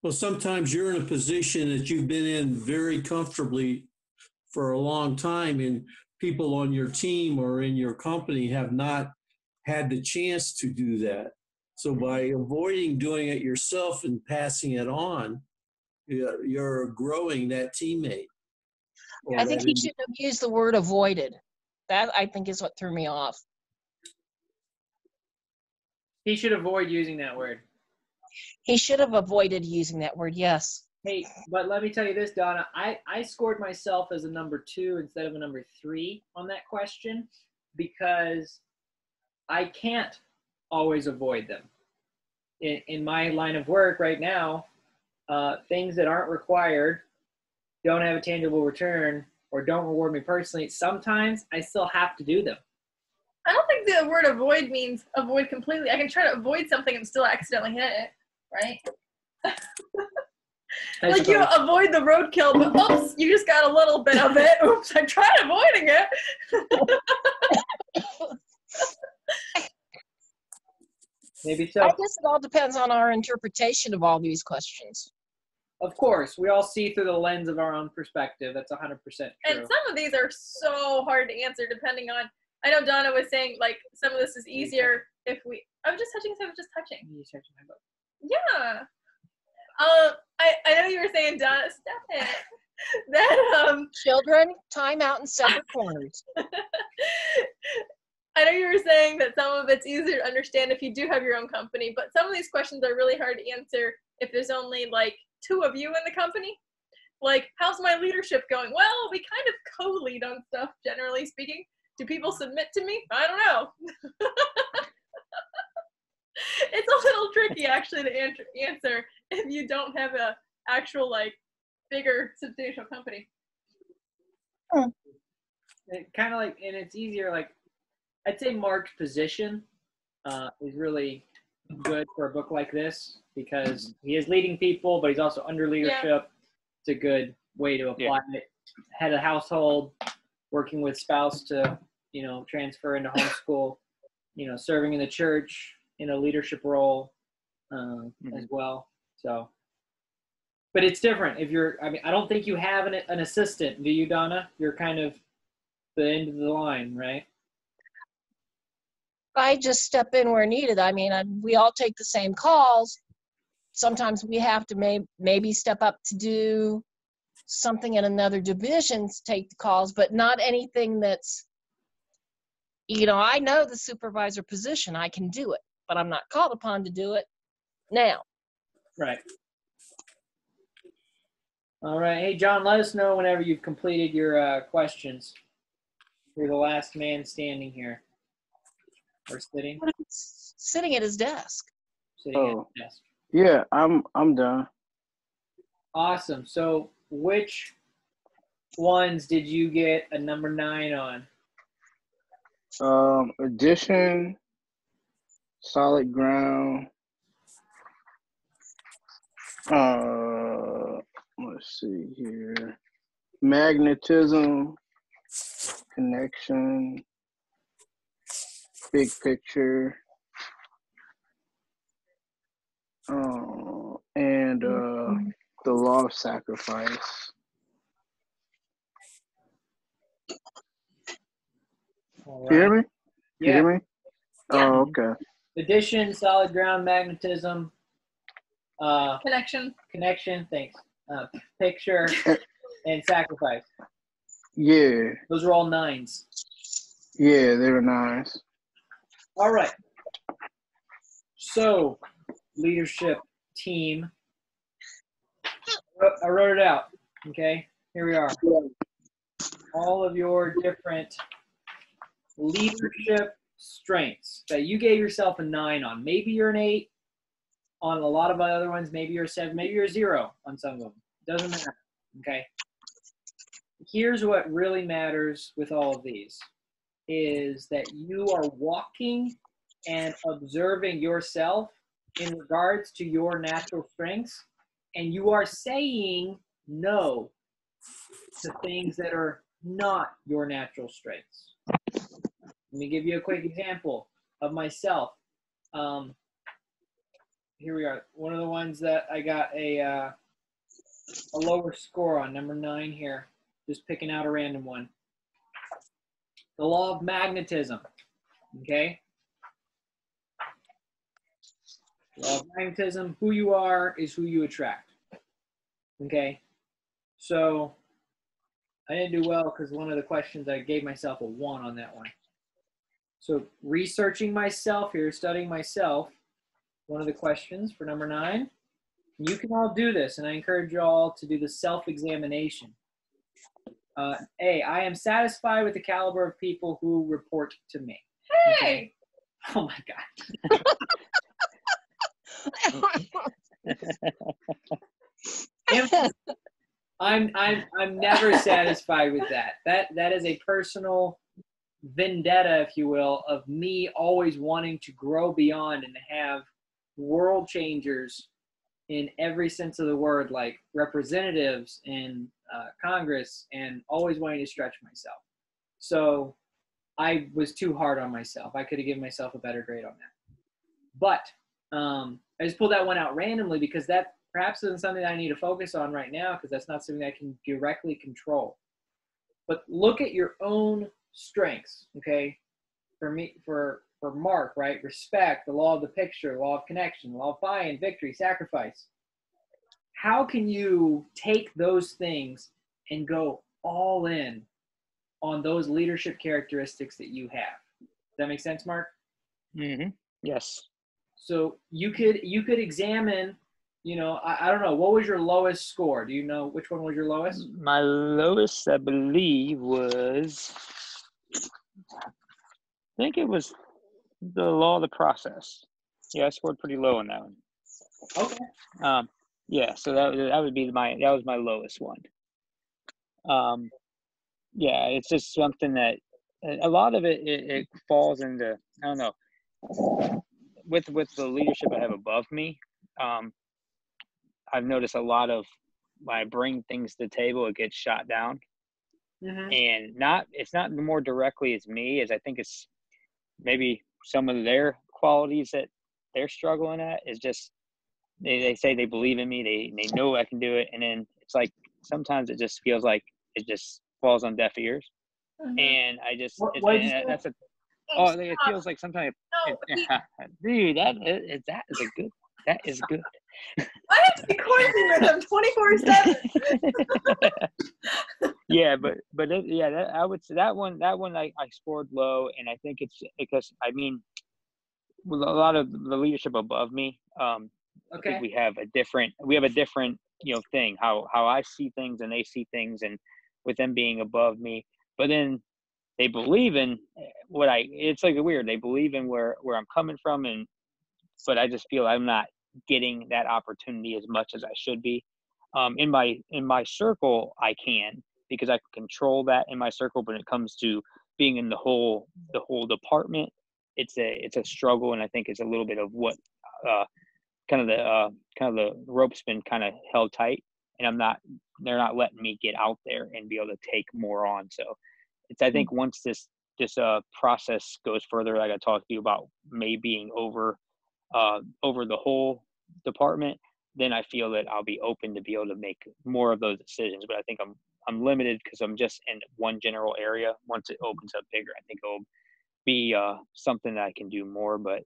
Well, sometimes you're in a position that you've been in very comfortably for a long time, and people on your team or in your company have not had the chance to do that. So by avoiding doing it yourself and passing it on, you're growing that teammate. I think he should have used the word avoided. That, I think, is what threw me off. He should avoid using that word. He should have avoided using that word, yes. Hey, but let me tell you this, Donna. I scored myself as a number 2 instead of a number 3 on that question because I can't always avoid them. In my line of work right now, things that aren't required, don't have a tangible return, or don't reward me personally, sometimes I still have to do them. I don't think the word avoid means avoid completely. I can try to avoid something and still accidentally hit it, right? Like you avoid the roadkill, but oops, you just got a little bit of it. Oops, I tried avoiding it. Maybe so. I guess it all depends on our interpretation of all these questions. Of course, we all see through the lens of our own perspective. That's 100% true. And some of these are so hard to answer depending on, I know Donna was saying like some of this is easier if we, I was just touching, so I was just touching. You touching my book. Yeah. I know you were saying, Donna, stop it. That Children, time out in separate corners. I know you were saying that some of it's easier to understand if you do have your own company, but some of these questions are really hard to answer if there's only like 2 of you in the company. Like, how's my leadership going? Well, we kind of co-lead on stuff, generally speaking. Do people submit to me? I don't know. It's a little tricky, actually, to answer if you don't have a actual, like, bigger, substantial company. Kind of like, and it's easier, like, I'd say Mark's position is really good for a book like this because he is leading people, but he's also under leadership. Yeah. It's a good way to apply it. Head of household, working with spouse to, you know, transfer into homeschool, you know, serving in the church in a leadership role as well. So, but it's different if you're, I mean, I don't think you have an assistant, do you, Donna? You're kind of the end of the line, right? I just step in where needed. I mean, we all take the same calls. Sometimes we have to maybe step up to do something in another division to take the calls, but not anything that's, you know, I know the supervisor position. I can do it, but I'm not called upon to do it now. Right. All right. Hey, John, let us know whenever you've completed your questions. You're the last man standing here. Or sitting? Sitting at his desk. Sitting at his desk. Yeah, I'm done. Awesome. So which ones did you get a number 9 on? Addition, solid ground, let's see here. Magnetism, connection, big picture, and the law of sacrifice. All Can you hear right. me? Can you hear me? Yeah. Oh, okay. Addition, solid ground, magnetism, Connection. connection, thanks. Picture, and sacrifice. Yeah. Those are all 9s. Yeah, they were nice. All right. So, leadership team. I wrote it out. Okay, here we are. All of your different leadership strengths that you gave yourself a 9 on. Maybe you're an 8 on a lot of my other ones. Maybe you're a 7. Maybe you're a 0 on some of them. Doesn't matter. Okay. Here's what really matters with all of these is that you are walking and observing yourself in regards to your natural strengths, and you are saying no to things that are not your natural strengths. Let me give you a quick example of myself. Here we are. One of the ones that I got a lower score on, number 9 here. Just picking out a random one. The law of magnetism. Okay? Law of magnetism, who you are is who you attract. Okay? So I didn't do well because one of the questions I gave myself a 1 on that one. So researching myself here, studying myself, one of the questions for number 9. You can all do this, and I encourage you all to do the self-examination. A, I am satisfied with the caliber of people who report to me. Hey! Okay? Oh my God. I'm never satisfied with that. That is a personal vendetta, if you will, of me always wanting to grow beyond and to have world changers in every sense of the word, like representatives in Congress, and always wanting to stretch myself. So I was too hard on myself. I could have given myself a better grade on that. But I just pulled that one out randomly because that perhaps isn't something that I need to focus on right now because that's not something I can directly control. But look at your own strengths, okay? For me, for Mark, right? Respect, the law of the picture, law of connection, law of buy-in, victory, sacrifice. How can you take those things and go all in on those leadership characteristics that you have? Does that make sense, Mark? Mm-hmm. Yes. So you could examine, I don't know, what was your lowest score? Do you know which one was your lowest? My lowest, I believe, was, I think it was the law of the process. Yeah, I scored pretty low on that one. Okay. Yeah, so that was my lowest one. Yeah, it's just something that a lot of it falls into, I don't know, with the leadership I have above me. I've noticed a lot of when I bring things to the table, it gets shot down. Mm-hmm. And it's not more directly as me as I think it's maybe some of their qualities that they're struggling at is just they say they believe in me, they know I can do it, and then it's like sometimes it just feels like it just falls on deaf ears. Mm-hmm. And I just it feels like sometimes dude, that is good. I have to be quarantined with them 24/7. Yeah, I would say that one I scored low, and I think it's because with a lot of the leadership above me, I think we have a different thing how I see things and they see things, and with them being above me, but then they believe in it's like weird. They believe in where I'm coming from, but I just feel I'm not getting that opportunity as much as I should be. In my circle, I can, because I can control that in my circle. But when it comes to being in the whole department, it's a struggle, and I think it's a little bit of what kind of the rope's been kind of held tight, and they're not letting me get out there and be able to take more on. So it's, I think once this process goes further, like I talked to you about, May being over the whole department, then I feel that I'll be open to be able to make more of those decisions. But I think I'm limited because I'm just in one general area. Once it opens up bigger, I think it'll be something that I can do more. But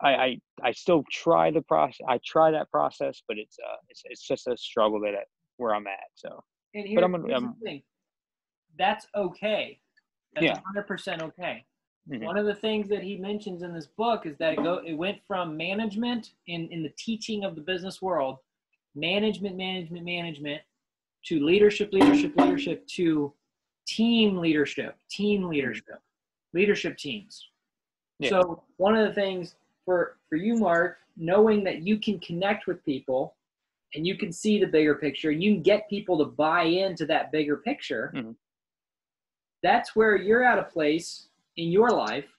I still try the process. I try that process, but it's just a struggle where I'm at. So, And but here's the thing. That's okay. That's Yeah. 100% okay. Mhm. One of the things that he mentions in this book is that it went from management in the teaching of the business world, management to leadership to team leadership teams. Yeah. So one of the things for you, Mark, knowing that you can connect with people and you can see the bigger picture and you can get people to buy into that bigger picture, Mhm. that's where you're at a place in your life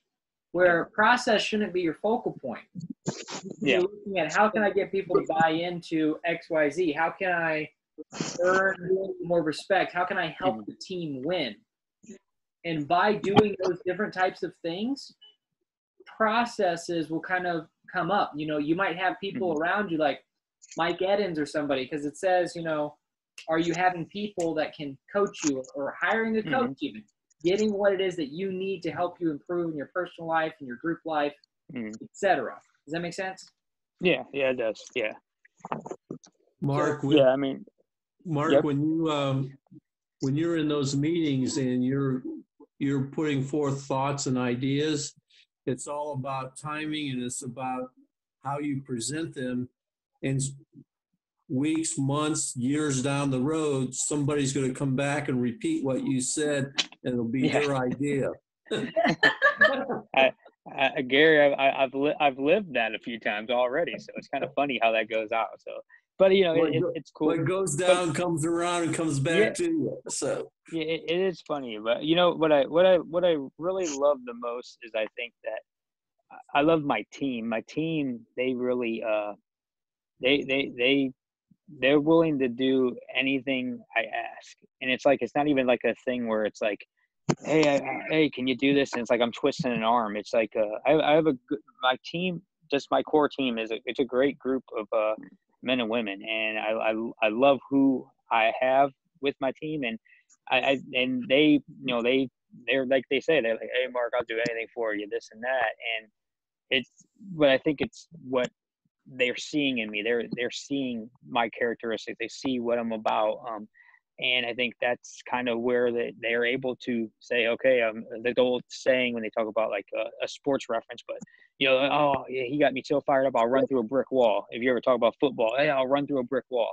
where process shouldn't be your focal point. Yeah. You're looking at how can I get people to buy into XYZ? How can I earn more respect? How can I help the team win? And by doing those different types of things, processes will kind of come up. You know, you might have people around you like Mike Edens or somebody, because it says, you know, are you having people that can coach you, or hiring a coach even, getting what it is that you need to help you improve in your personal life and your group life, etc. Does that make sense? Yeah, it does. Yeah. Mark, Yeah, I mean, Mark, yep. when you're in those meetings and you're putting forth thoughts and ideas, it's all about timing, and it's about how you present them. And weeks, months, years down the road, somebody's going to come back and repeat what you said, and it'll be their idea. Gary, I've lived that a few times already, so it's kind of funny how that goes out. So, but you know, it's cool. What goes down comes around and comes back to you. So yeah, it is funny. But you know what I really love the most is, I think that I love my team. My team, they really they're willing to do anything I ask, and it's not even like a thing where it's like, hey, can you do this? And it's like I'm twisting an arm. It's like I have my team, just my core team it's a great group of men and women, and I love who I have with my team, and and they, you know, they're like they say, they're like, hey Mark, I'll do anything for you, this and that, and but I think it's what they're seeing in me. They're seeing my characteristics. They see what I'm about. And I think that's kind of where they're able to say, okay, the old saying when they talk about like a sports reference, but you know, oh yeah, he got me so fired up, I'll run through a brick wall. If you ever talk about football, hey, I'll run through a brick wall.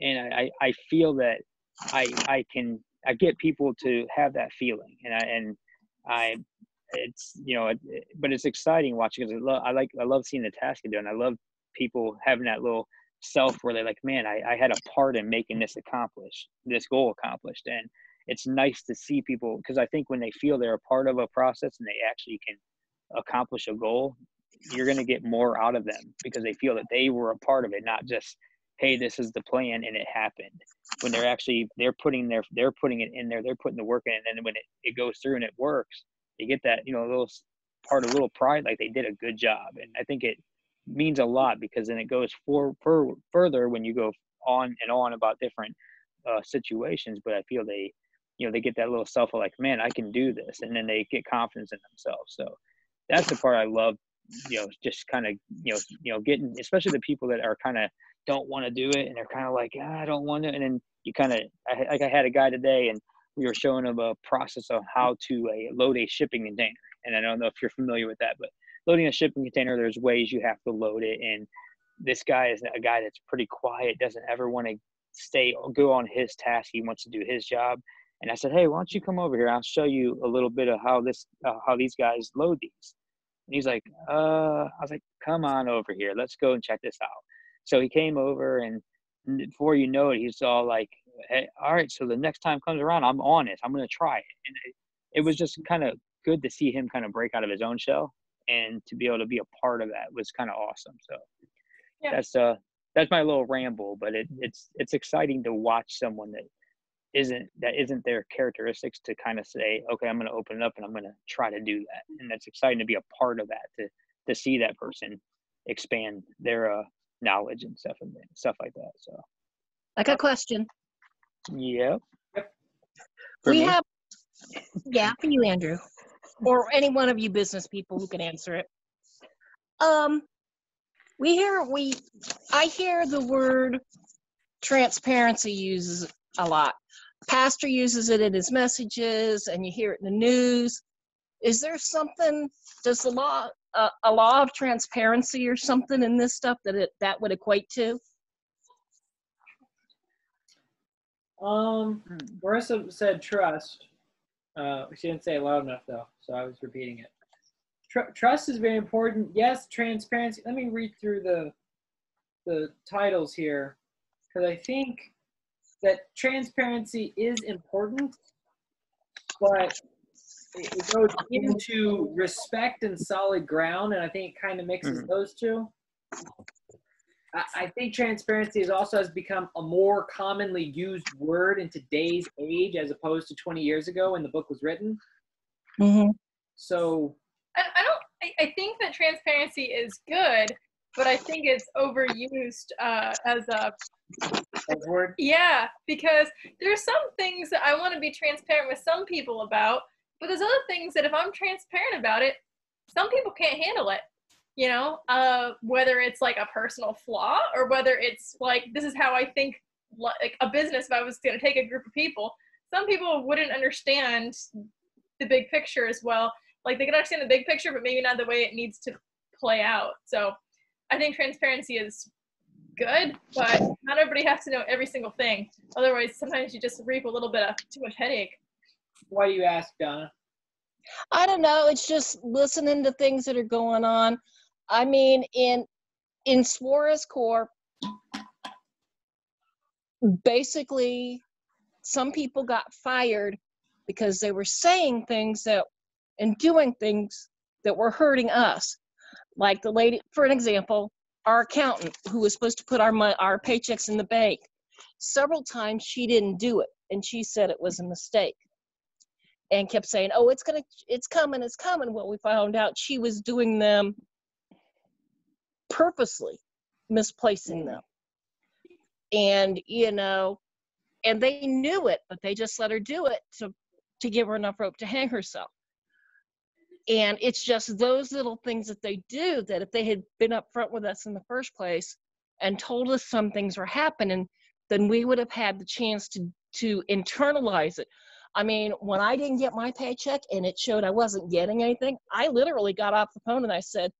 And I feel that I get people to have that feeling, and it's, you know, but it's exciting watching, because I love seeing the task you do, and I love people having that little self where they're like, man, I had a part in making this goal accomplished. And it's nice to see people, because I think when they feel they're a part of a process and they actually can accomplish a goal, you're going to get more out of them, because they feel that they were a part of it, not just, hey, this is the plan and it happened. When they're putting it in there, they're putting the work in, and then when it goes through and it works, you get that, you know, a little pride, like they did a good job. And I think it means a lot, because then it goes further when you go on and on about different situations. But I feel they get that little self of like, man, I can do this, and then they get confidence in themselves. So that's the part I love, you know, just kind of, you know, getting, especially the people that are kind of don't want to do it, and they're kind of like, I don't want to. And then you kind of, I had a guy today, and we were showing him a process of how to load a shipping container. And I don't know if you're familiar with that, but loading a shipping container, there's ways you have to load it. And this guy is a guy that's pretty quiet, doesn't ever want to go on his task. He wants to do his job. And I said, hey, why don't you come over here? I'll show you a little bit of how these guys load these. And he's like, I was like, come on over here. Let's go and check this out. So he came over, and before you know it, he's all like, hey, all right, so the next time comes around, I'm on it. I'm going to try it. And it was just kind of good to see him kind of break out of his own shell, and to be able to be a part of that was kind of awesome. So yeah. that's my little ramble, but it's exciting to watch someone that isn't their characteristics to kind of say, okay, I'm going to open it up and I'm going to try to do that. And that's exciting to be a part of that, to see that person expand their knowledge and stuff like that. So I got a question. yeah. We me? have, yeah, for you, Andrew, or any one of you business people who can answer it. I hear the word transparency uses a lot. Pastor uses it in his messages, and you hear it in the news. Is there something? Does the law, a law of transparency or something in this stuff that would equate to? Marissa said trust. She didn't say it loud enough though, so I was repeating it. Trust is very important. Yes, transparency. Let me read through the titles here, because I think that transparency is important, but it goes into respect and solid ground, and I think it kind of mixes those two. I think transparency has become a more commonly used word in today's age as opposed to 20 years ago when the book was written. Mm-hmm. So I think that transparency is good, but I think it's overused as a word. Yeah, because there's some things that I want to be transparent with some people about, but there's other things that if I'm transparent about it, some people can't handle it. You know, whether it's like a personal flaw or whether it's like, this is how I think, like a business, if I was going to take a group of people, some people wouldn't understand the big picture as well. Like they can understand the big picture, but maybe not the way it needs to play out. So I think transparency is good, but not everybody has to know every single thing. Otherwise, sometimes you just reap a little bit of too much headache. Why do you ask, Donna? I don't know. It's just listening to things that are going on. I mean, in Suarez Corp, basically, some people got fired because they were saying things and doing things that were hurting us. Like the lady, for an example, our accountant who was supposed to put our paychecks in the bank. Several times she didn't do it, and she said it was a mistake. And kept saying, "Oh, it's coming." Well, we found out she was doing them purposely, misplacing them. And, and they knew it, but they just let her do it to give her enough rope to hang herself. And it's just those little things that they do that if they had been upfront with us in the first place and told us some things were happening, then we would have had the chance to internalize it. I mean, when I didn't get my paycheck and it showed I wasn't getting anything, I literally got off the phone and I said,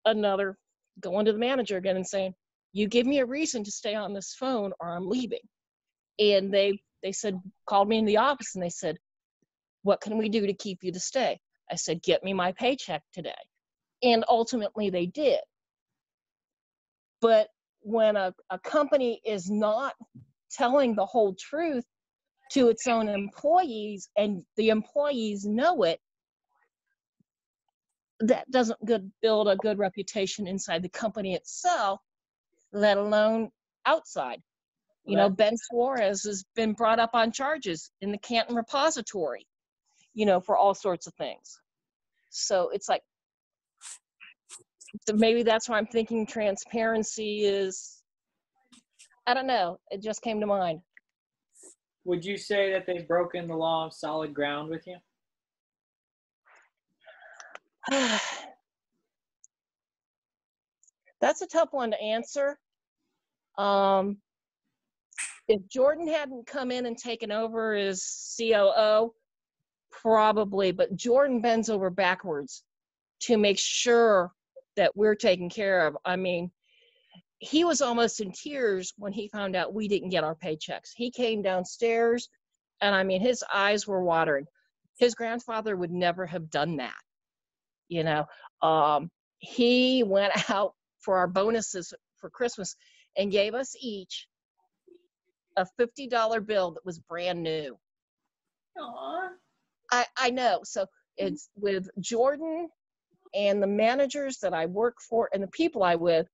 going to the manager again and saying, you give me a reason to stay on this phone or I'm leaving. And they said, called me in the office and they said, what can we do to keep you to stay? I said, get me my paycheck today. And ultimately they did. But when a company is not telling the whole truth to its own employees and the employees know it, that doesn't build a good reputation inside the company itself, let alone outside. You know, Ben Suarez has been brought up on charges in the Canton repository, for all sorts of things. So it's like, maybe that's why I'm thinking transparency is, I don't know, it just came to mind. Would you say that they've broken the law of solid ground with you? That's a tough one to answer. If Jordan hadn't come in and taken over as COO, probably, but Jordan bends over backwards to make sure that we're taken care of. I mean, he was almost in tears when he found out we didn't get our paychecks. He came downstairs and I mean, his eyes were watering. His grandfather would never have done that. He went out for our bonuses for Christmas and gave us each a $50 bill that was brand new. Aww. I know. So it's with Jordan and the managers that I work for and the people I with,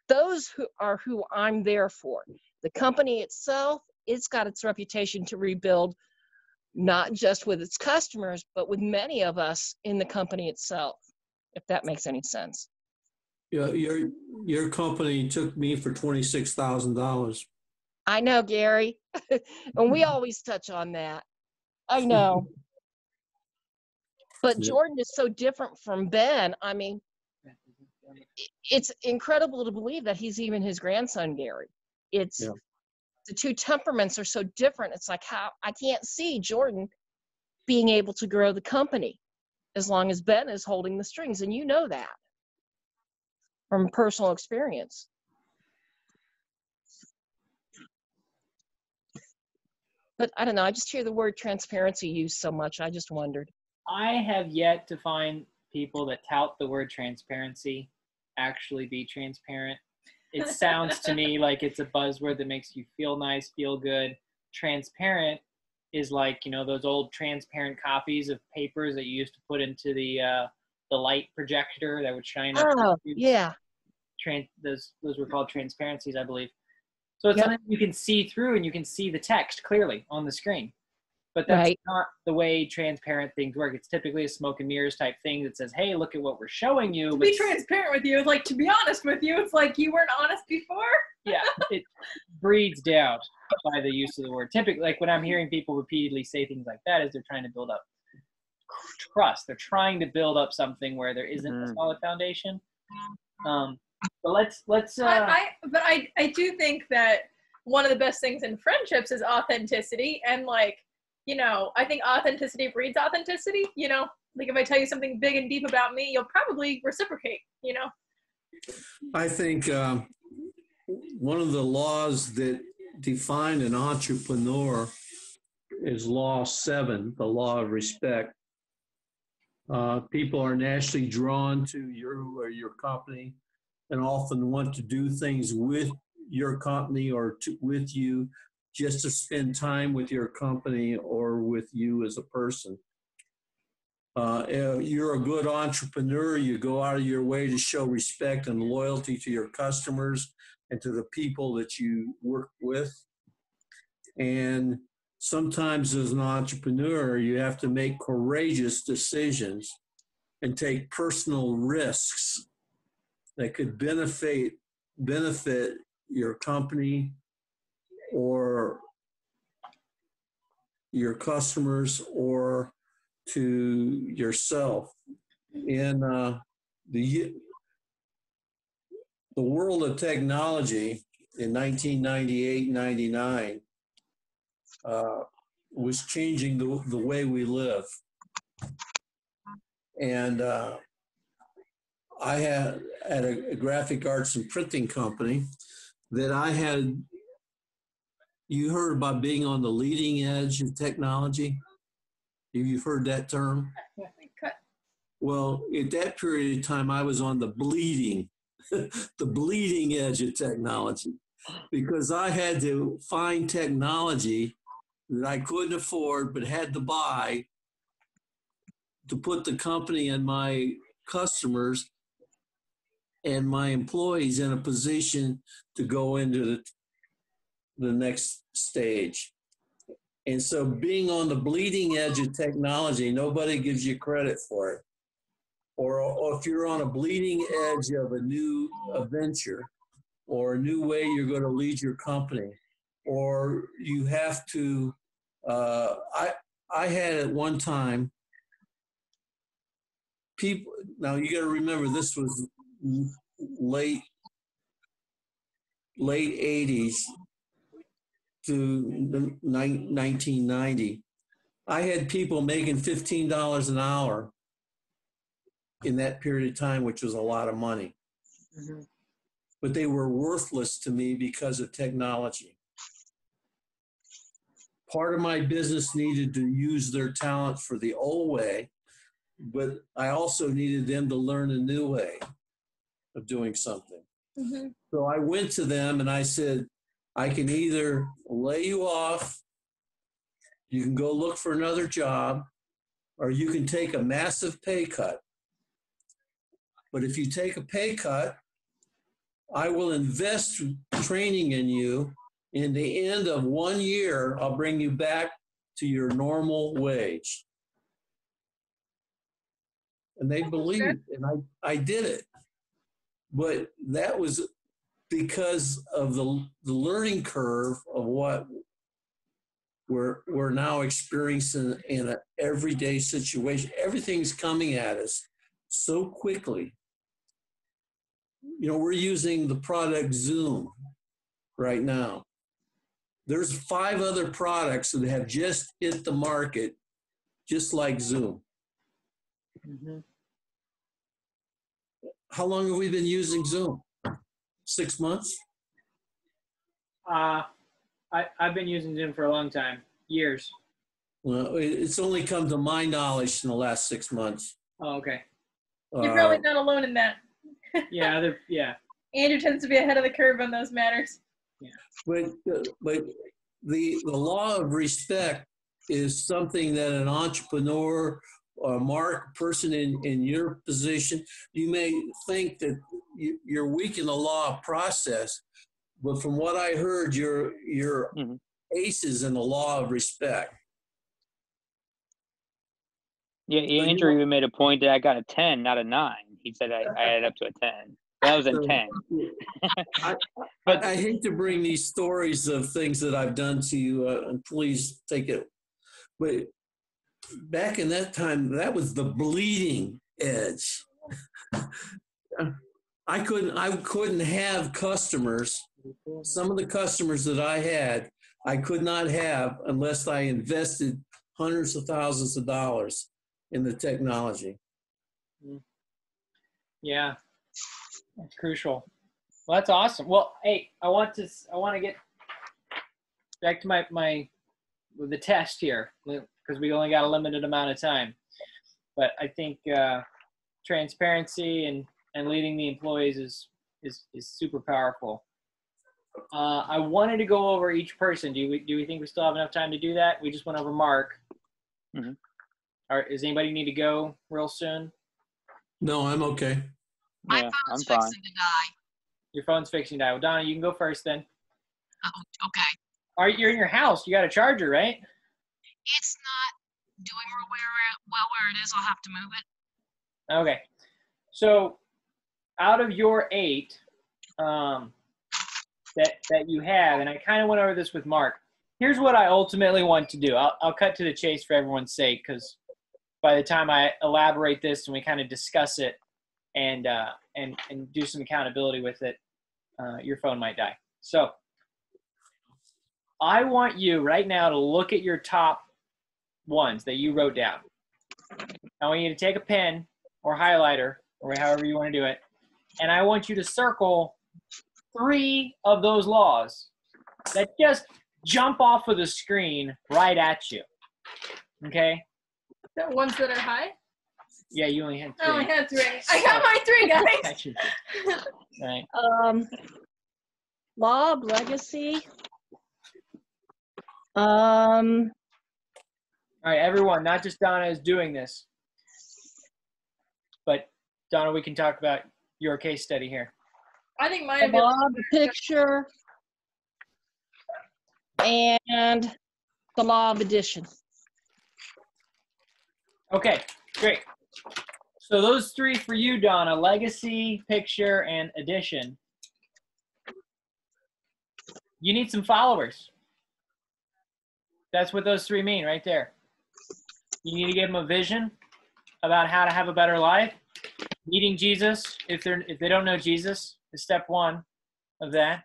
Those who I'm there for. The company itself, it's got its reputation to rebuild, not just with its customers, but with many of us in the company itself, if that makes any sense. Yeah, your company took me for $26,000. I know, Gary. And we always touch on that. I know. But Yeah. Jordan is so different from Ben. I mean, it's incredible to believe that he's even his grandson, Gary. It's Yeah. The two temperaments are so different. It's like how I can't see Jordan being able to grow the company as long as Ben is holding the strings. And you know that from personal experience. But I don't know. I just hear the word transparency used so much. I just wondered. I have yet to find people that tout the word transparency actually be transparent. It sounds to me like it's a buzzword that makes you feel nice, feel good. Transparent is like, you know, those old transparent copies of papers that you used to put into the light projector that would shine up. Oh, yeah. Those were called transparencies, I believe. So it's Yep. something you can see through and you can see the text clearly on the screen. But that's Right. not the way transparent things work. It's typically a smoke and mirrors type thing that says, hey, look at what we're showing you. To be transparent with you, like, to be honest with you, it's like you weren't honest before. Yeah, it breeds doubt by the use of the word. Typically, like when I'm hearing people repeatedly say things like that, is they're trying to build up trust. They're trying to build up something where there isn't a solid foundation. But let's. But I do think that one of the best things in friendships is authenticity, and like, you know, I think authenticity breeds authenticity. You know, like if I tell you something big and deep about me, you'll probably reciprocate. You know. I think one of the laws that define an entrepreneur is Law 7, the law of respect. People are naturally drawn to your company and often want to do things with your company or with you just to spend time with your company or with you as a person. You're a good entrepreneur. You go out of your way to show respect and loyalty to your customers and to the people that you work with. And sometimes as an entrepreneur, you have to make courageous decisions and take personal risks that could benefit your company or your customers or to yourself. In the world of technology in 1998-99 was changing the way we live. And I had at a graphic arts and printing company that I had, you heard about being on the leading edge of technology? You've heard that term? Well, at that period of time, I was on the bleeding edge of technology because I had to find technology that I couldn't afford but had to buy to put the company and my customers and my employees in a position to go into the next stage. And so being on the bleeding edge of technology, nobody gives you credit for it. Or if you're on a bleeding edge of a new venture or a new way you're going to lead your company, or you have to, I had at one time, people, now you got to remember this was late 80s to 1990. I had people making $15 an hour in that period of time, which was a lot of money. Mm-hmm. But they were worthless to me because of technology. Part of my business needed to use their talent for the old way, but I also needed them to learn a new way of doing something. Mm-hmm. So I went to them and I said, I can either lay you off, you can go look for another job, or you can take a massive pay cut. But if you take a pay cut, I will invest training in you. In the end of 1 year, I'll bring you back to your normal wage. And they believed, and I did it. But that was because of the learning curve of what we're now experiencing in an everyday situation. Everything's coming at us so quickly. You know, we're using the product Zoom right now. There's 5 other products that have just hit the market, just like Zoom. Mm-hmm. How long have we been using Zoom? 6 months? I've been using Zoom for a long time, years. Well, it's only come to my knowledge in the last 6 months. Oh, okay. You're probably not alone in that. Yeah, Andrew tends to be ahead of the curve on those matters. Yeah. But the law of respect is something that an entrepreneur or person in your position, you may think that you're weak in the law of process, but from what I heard, you're aces in the law of respect. Yeah, Andrew even made a point that I got a 10, not a 9. He said I added up to a 10. That was a 10. I hate to bring these stories of things that I've done to you, and please take it. But back in that time, that was the bleeding edge. I couldn't have customers. Some of the customers that I had, I could not have unless I invested hundreds of thousands of dollars in the technology. Yeah, that's crucial. Well, that's awesome. Well, hey, I want to get back to the test here because we only got a limited amount of time. But I think transparency and leading the employees is super powerful. I wanted to go over each person. Do we think we still have enough time to do that? We just went over Mark. Mm-hmm. Does anybody need to go real soon? No, I'm okay. My Yeah, phone's I'm fine. fixing to die. Your phone's fixing to die. Well, Donna, you can go first then. Oh, okay. You're in your house. You got a charger, right? It's not doing where it is. I'll have to move it. Okay. So out of your 8 that you have, and I kind of went over this with Mark, here's what I ultimately want to do. I'll cut to the chase for everyone's sake, because by the time I elaborate this and we kind of discuss it and do some accountability with it, your phone might die. So I want you right now to look at your top ones that you wrote down. I want you to take a pen or highlighter or however you want to do it, and I want you to circle 3 of those laws that just jump off of the screen right at you. Okay? The ones that are high? Yeah, you only had 3. I only had 3. I got my 3, guys. Right. Law of legacy. All right, everyone, not just Donna is doing this, but Donna, we can talk about your case study here. I think mine the would be law of the picture and the law of addition. Okay, great. So those 3 for you, Donna: legacy, picture, and addition. You need some followers. That's what those 3 mean right there. You need to give them a vision about how to have a better life. Meeting Jesus, if they don't know Jesus, is step 1 of that.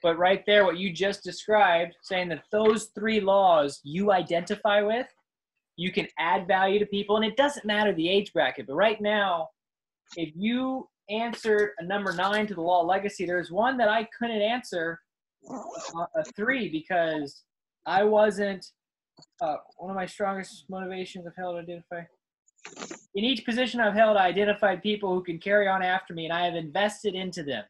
But right there, what you just described, saying that those 3 laws you identify with, you can add value to people, and it doesn't matter the age bracket. But right now, if you answered a number 9 to the law of legacy, there's one that I couldn't answer, a 3, because I wasn't, one of my strongest motivations I've held to identify. In each position I've held, I identified people who can carry on after me, and I have invested into them.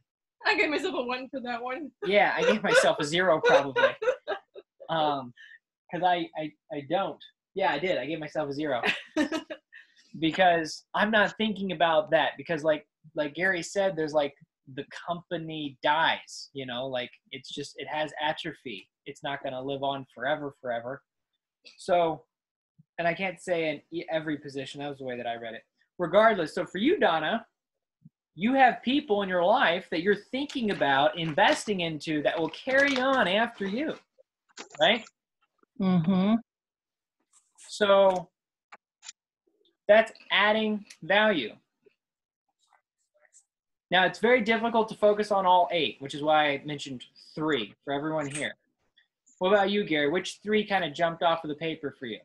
I gave myself a 1 for that one. Yeah, I gave myself a 0 probably. Because I don't. Yeah, I did. I gave myself a 0. Because I'm not thinking about that. Because like Gary said, there's like the company dies, you know, like it has atrophy. It's not going to live on forever. So, and I can't say in every position, that was the way that I read it. Regardless, so for you, Donna, you have people in your life that you're thinking about investing into that will carry on after you, right? Mm-hmm. So that's adding value. Now, it's very difficult to focus on all 8, which is why I mentioned 3 for everyone here. What about you, Gary? Which 3 kind of jumped off of the paper for you?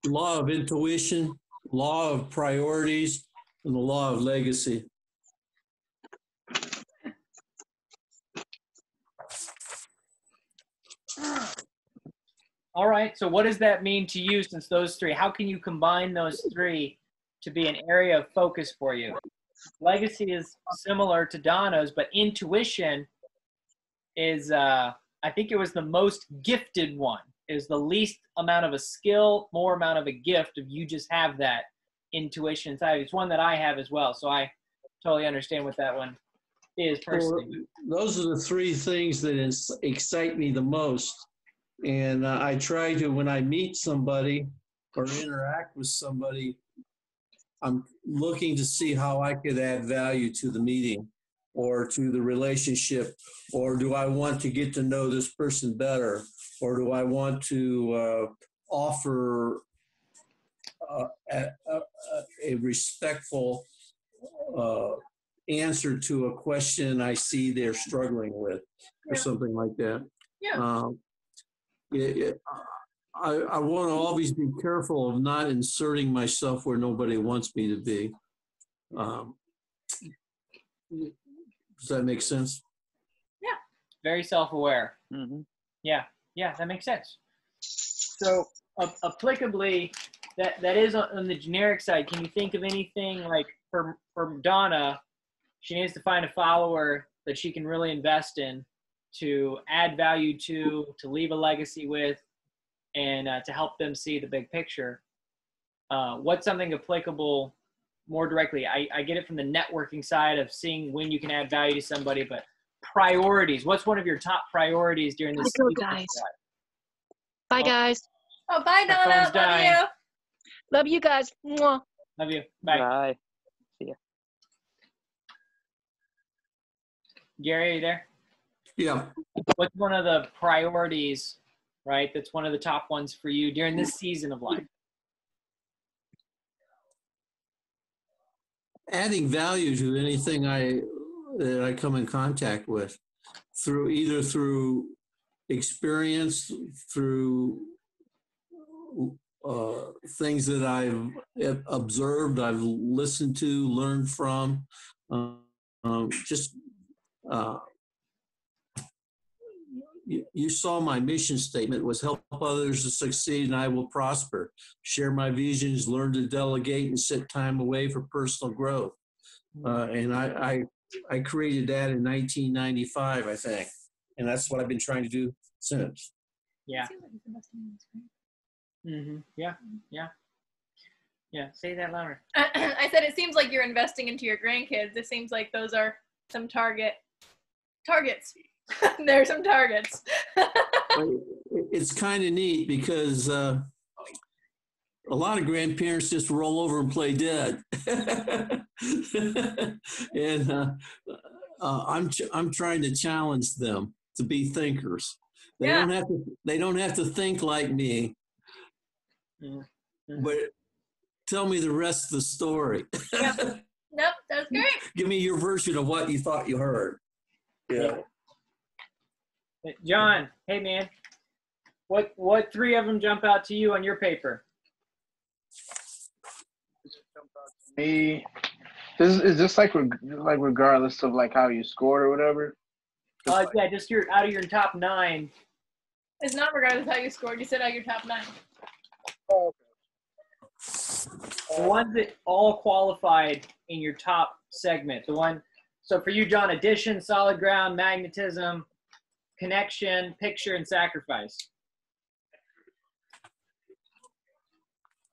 Law of intuition, law of priorities, and the law of legacy. All right. So what does that mean to you since those 3? How can you combine those 3 to be an area of focus for you? Legacy is similar to Donna's, but intuition is, I think it was the most gifted one. It was the least amount of a skill, more amount of a gift of you just have that intuition inside. It's one that I have as well. So I totally understand what that one is personally. Well, those are the 3 things that excite me the most. And I try to, when I meet somebody or interact with somebody, I'm looking to see how I could add value to the meeting or to the relationship, or do I want to get to know this person better, or do I want to offer a respectful answer to a question I see they're struggling with, or something like that. Yeah. I want to always be careful of not inserting myself where nobody wants me to be. Does that make sense? Yeah. Very self-aware. Mm-hmm. Yeah, that makes sense. So applicably, that is on the generic side. Can you think of anything like for Donna, she needs to find a follower that she can really invest in to add value to leave a legacy with, and to help them see the big picture. What's something applicable more directly? I get it from the networking side of seeing when you can add value to somebody, but priorities. What's one of your top priorities during this season? Guys. Bye, guys. Oh, bye, My Donna. phone's Love dying. you. Love you guys. Mwah. Love you. Bye. Bye. See ya. Gary, are you there? Yeah. What's one of the priorities, right? That's one of the top ones for you during this season of life. Adding value to anything that I come in contact with, through experience, through things that I've observed, I've listened to, learned from, you saw my mission statement was help others to succeed and I will prosper. Share my visions, learn to delegate, and set time away for personal growth. And I created that in 1995, I think. And that's what I've been trying to do since. Yeah. Mm-hmm. Yeah. Say that louder. I said it seems like you're investing into your grandkids. It seems like those are some targets. There are some targets. It's kind of neat because a lot of grandparents just roll over and play dead. And I'm trying to challenge them to be thinkers. They don't have to think like me. Mm-hmm. But tell me the rest of the story. Yep. Nope, that's great. Give me your version of what you thought you heard. Yeah. John, hey man, what 3 of them jump out to you on your paper? Me, is this like regardless of like how you scored or whatever? Yeah, just out of your top 9. It's not regardless how you scored. You said out your top 9. Oh, The ones that all qualified in your top segment. So for you, John, addition, solid ground, magnetism, connection, picture, and sacrifice.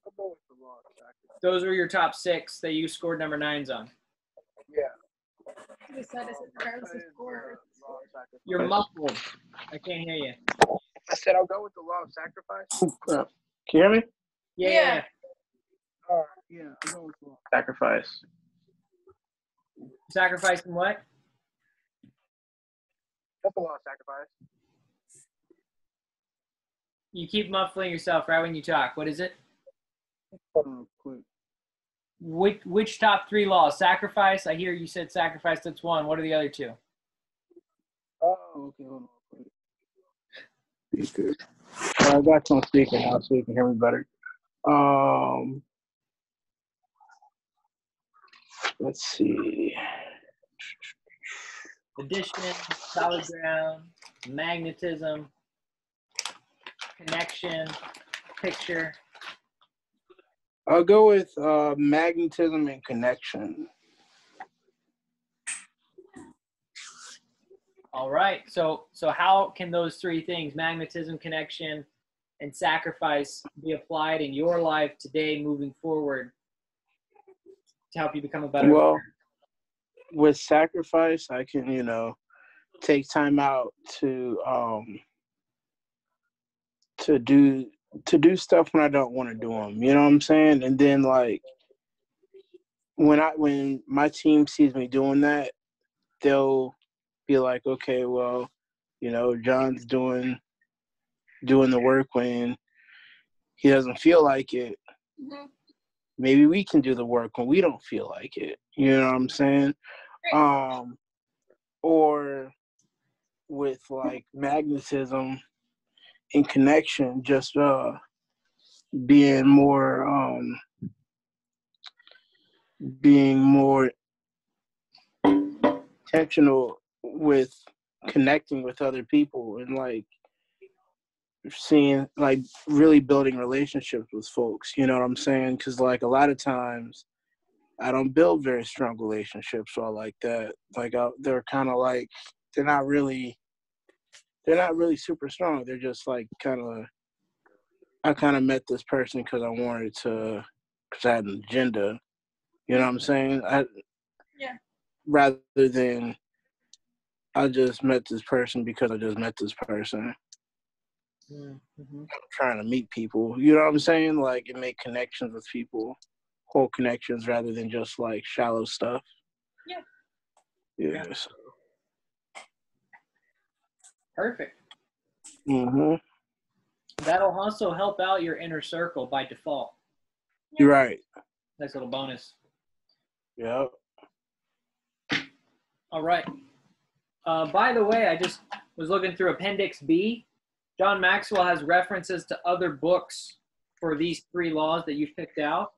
I'll go with the law of sacrifice. Those were your top 6 that you scored number 9s on. Yeah. We said it's regardless of score. You're muffled. I can't hear you. I said I'll go with the law of sacrifice. Can you hear me? Yeah. All right. Yeah, I'll go with the law of sacrifice. Sacrificing what? That's the law of sacrifice. You keep muffling yourself right when you talk. What is it? Quick. Which top 3 laws? Sacrifice. I hear you said sacrifice. That's one. What are the other 2? Oh, okay. Hold on. Speaker. I got you on speaker now, so you can hear me better. Let's see. Addition, solid ground, magnetism, connection, picture. I'll go with magnetism and connection. All right. So how can those 3 things, magnetism, connection, and sacrifice, be applied in your life today moving forward to help you become a better Well, with sacrifice, I can, take time out to do stuff when I don't want to do them. You know what I'm saying? And then like when my team sees me doing that, they'll be like, okay, well, John's doing the work when he doesn't feel like it. Mm-hmm. Maybe we can do the work when we don't feel like it. You know what I'm saying? Or with like magnetism and connection, just being more intentional with connecting with other people and like seeing, like, really building relationships with folks. You know what I'm saying? Because like a lot of times I don't build very strong relationships or like that. Like they're kind of like they're not really super strong. They're just like I kind of met this person because I had an agenda. You know what I'm saying? Yeah. Rather than I just met this person because I just met this person. Mm-hmm. I'm trying to meet people. You know what I'm saying? Like, and make connections with people, whole connections rather than just like shallow stuff. Yeah. Yes. Perfect. Mm-hmm. That'll also help out your inner circle by default. You're right. Nice little bonus. Yep. All right. By the way, I just was looking through Appendix B. John Maxwell has references to other books for these 3 laws that you've picked out.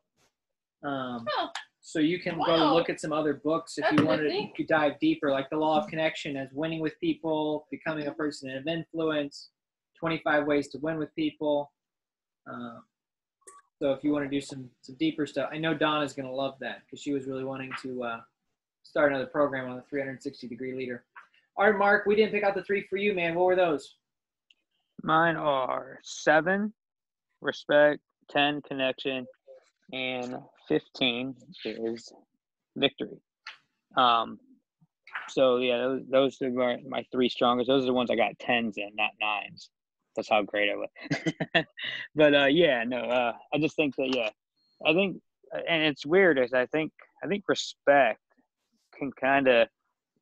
So you can go look at some other books if you wanted to dive deeper, like the law of connection as winning with people, becoming a person of influence, 25 ways to win with people. So if you want to do some deeper stuff, I know Donna's going to love that because she was really wanting to start another program on the 360-degree leader. All right, Mark, we didn't pick out the 3 for you, man. What were those? Mine are 7, respect, 10, connection, and 15 is victory. So yeah, those are my 3 strongest. Those are the ones I got 10s in, not 9s. That's how great I was. But I just think that I think, and it's weird is I think respect can kind of,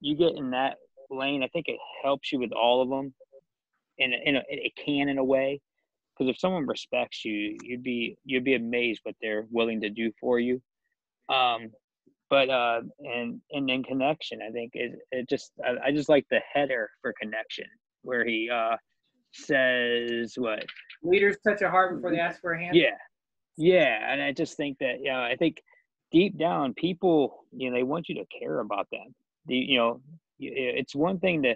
you get in that lane. I think it helps you with all of them, and it can in a way, because if someone respects you, you'd be amazed what they're willing to do for you. But and then connection, I think I just like the header for connection where he says what? Leaders touch a heart before they ask for a hand. Yeah, and I just think that I think deep down people they want you to care about them. It's one thing to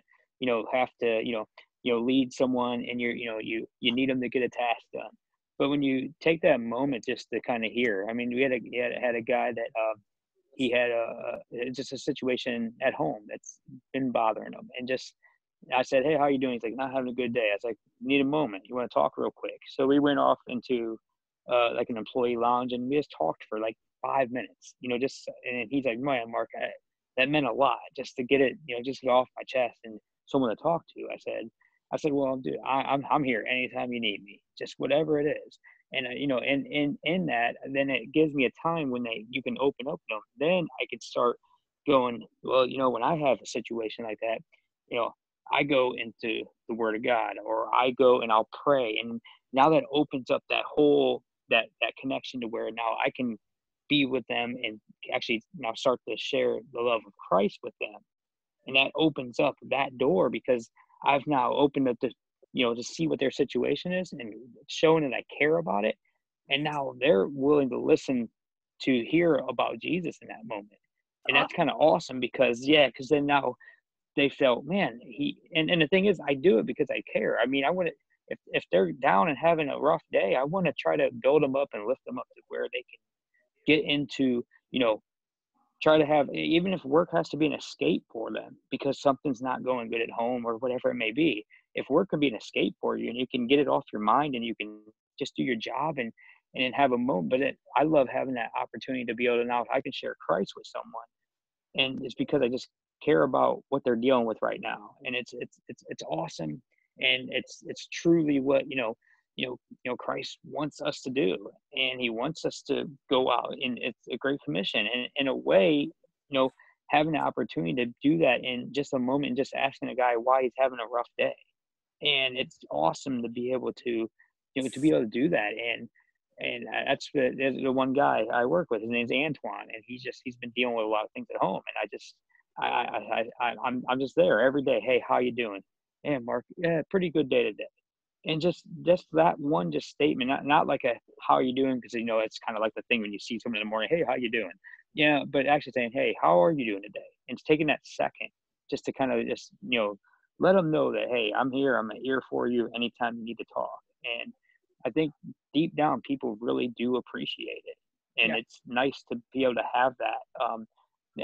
have to lead someone and you need them to get a task done, but when you take that moment just to kind of hear, I mean, we had a guy that he had just a situation at home that's been bothering him, and just I said, hey, how are you doing? He's like, not having a good day. I was like, need a moment. You want to talk real quick? So we went off into like an employee lounge, and we just talked for like 5 minutes, and he's like, man, Mark, that meant a lot just to get it, just get off my chest and someone to talk to. I said, well, dude, I'm here anytime you need me, just whatever it is. And, in that, then it gives me a time when you can open up to them. Then I could start going, well, when I have a situation like that, I go into the Word of God, or I go and I'll pray. And now that opens up that whole, that connection to where now I can be with them and actually now start to share the love of Christ with them. And that opens up that door, because I've now opened up to see what their situation is and showing that I care about it. And now they're willing to listen to hear about Jesus in that moment. And that's kind of awesome, because then now they felt, man, and the thing is, I do it because I care. I mean, I want to, if they're down and having a rough day, I want to try to build them up and lift them up to where they can get into, try to have, even if work has to be an escape for them because something's not going good at home or whatever it may be. If work can be an escape for you and you can get it off your mind and you can just do your job and have a moment. But I love having that opportunity to be able to, now if I can share Christ with someone, and it's because I just care about what they're dealing with right now. And it's awesome. And it's truly what, Christ wants us to do. And he wants us to go out, and it's a great commission. And in a way, having the opportunity to do that in just a moment and just asking a guy why he's having a rough day. And it's awesome to be able to, do that. And that's the one guy I work with. His name's Antoine, and he's been dealing with a lot of things at home. And I'm just there every day. Hey, how you doing? Yeah, Mark, pretty good day today. And just that one statement, not like a how are you doing, because it's kind of like the thing when you see someone in the morning, hey, how you doing? Yeah, but actually saying, hey, how are you doing today? And it's taking that second just to kind of let them know that, hey, I'm here, I'm here for you anytime you need to talk. And I think deep down people really do appreciate it, and it's nice to be able to have that,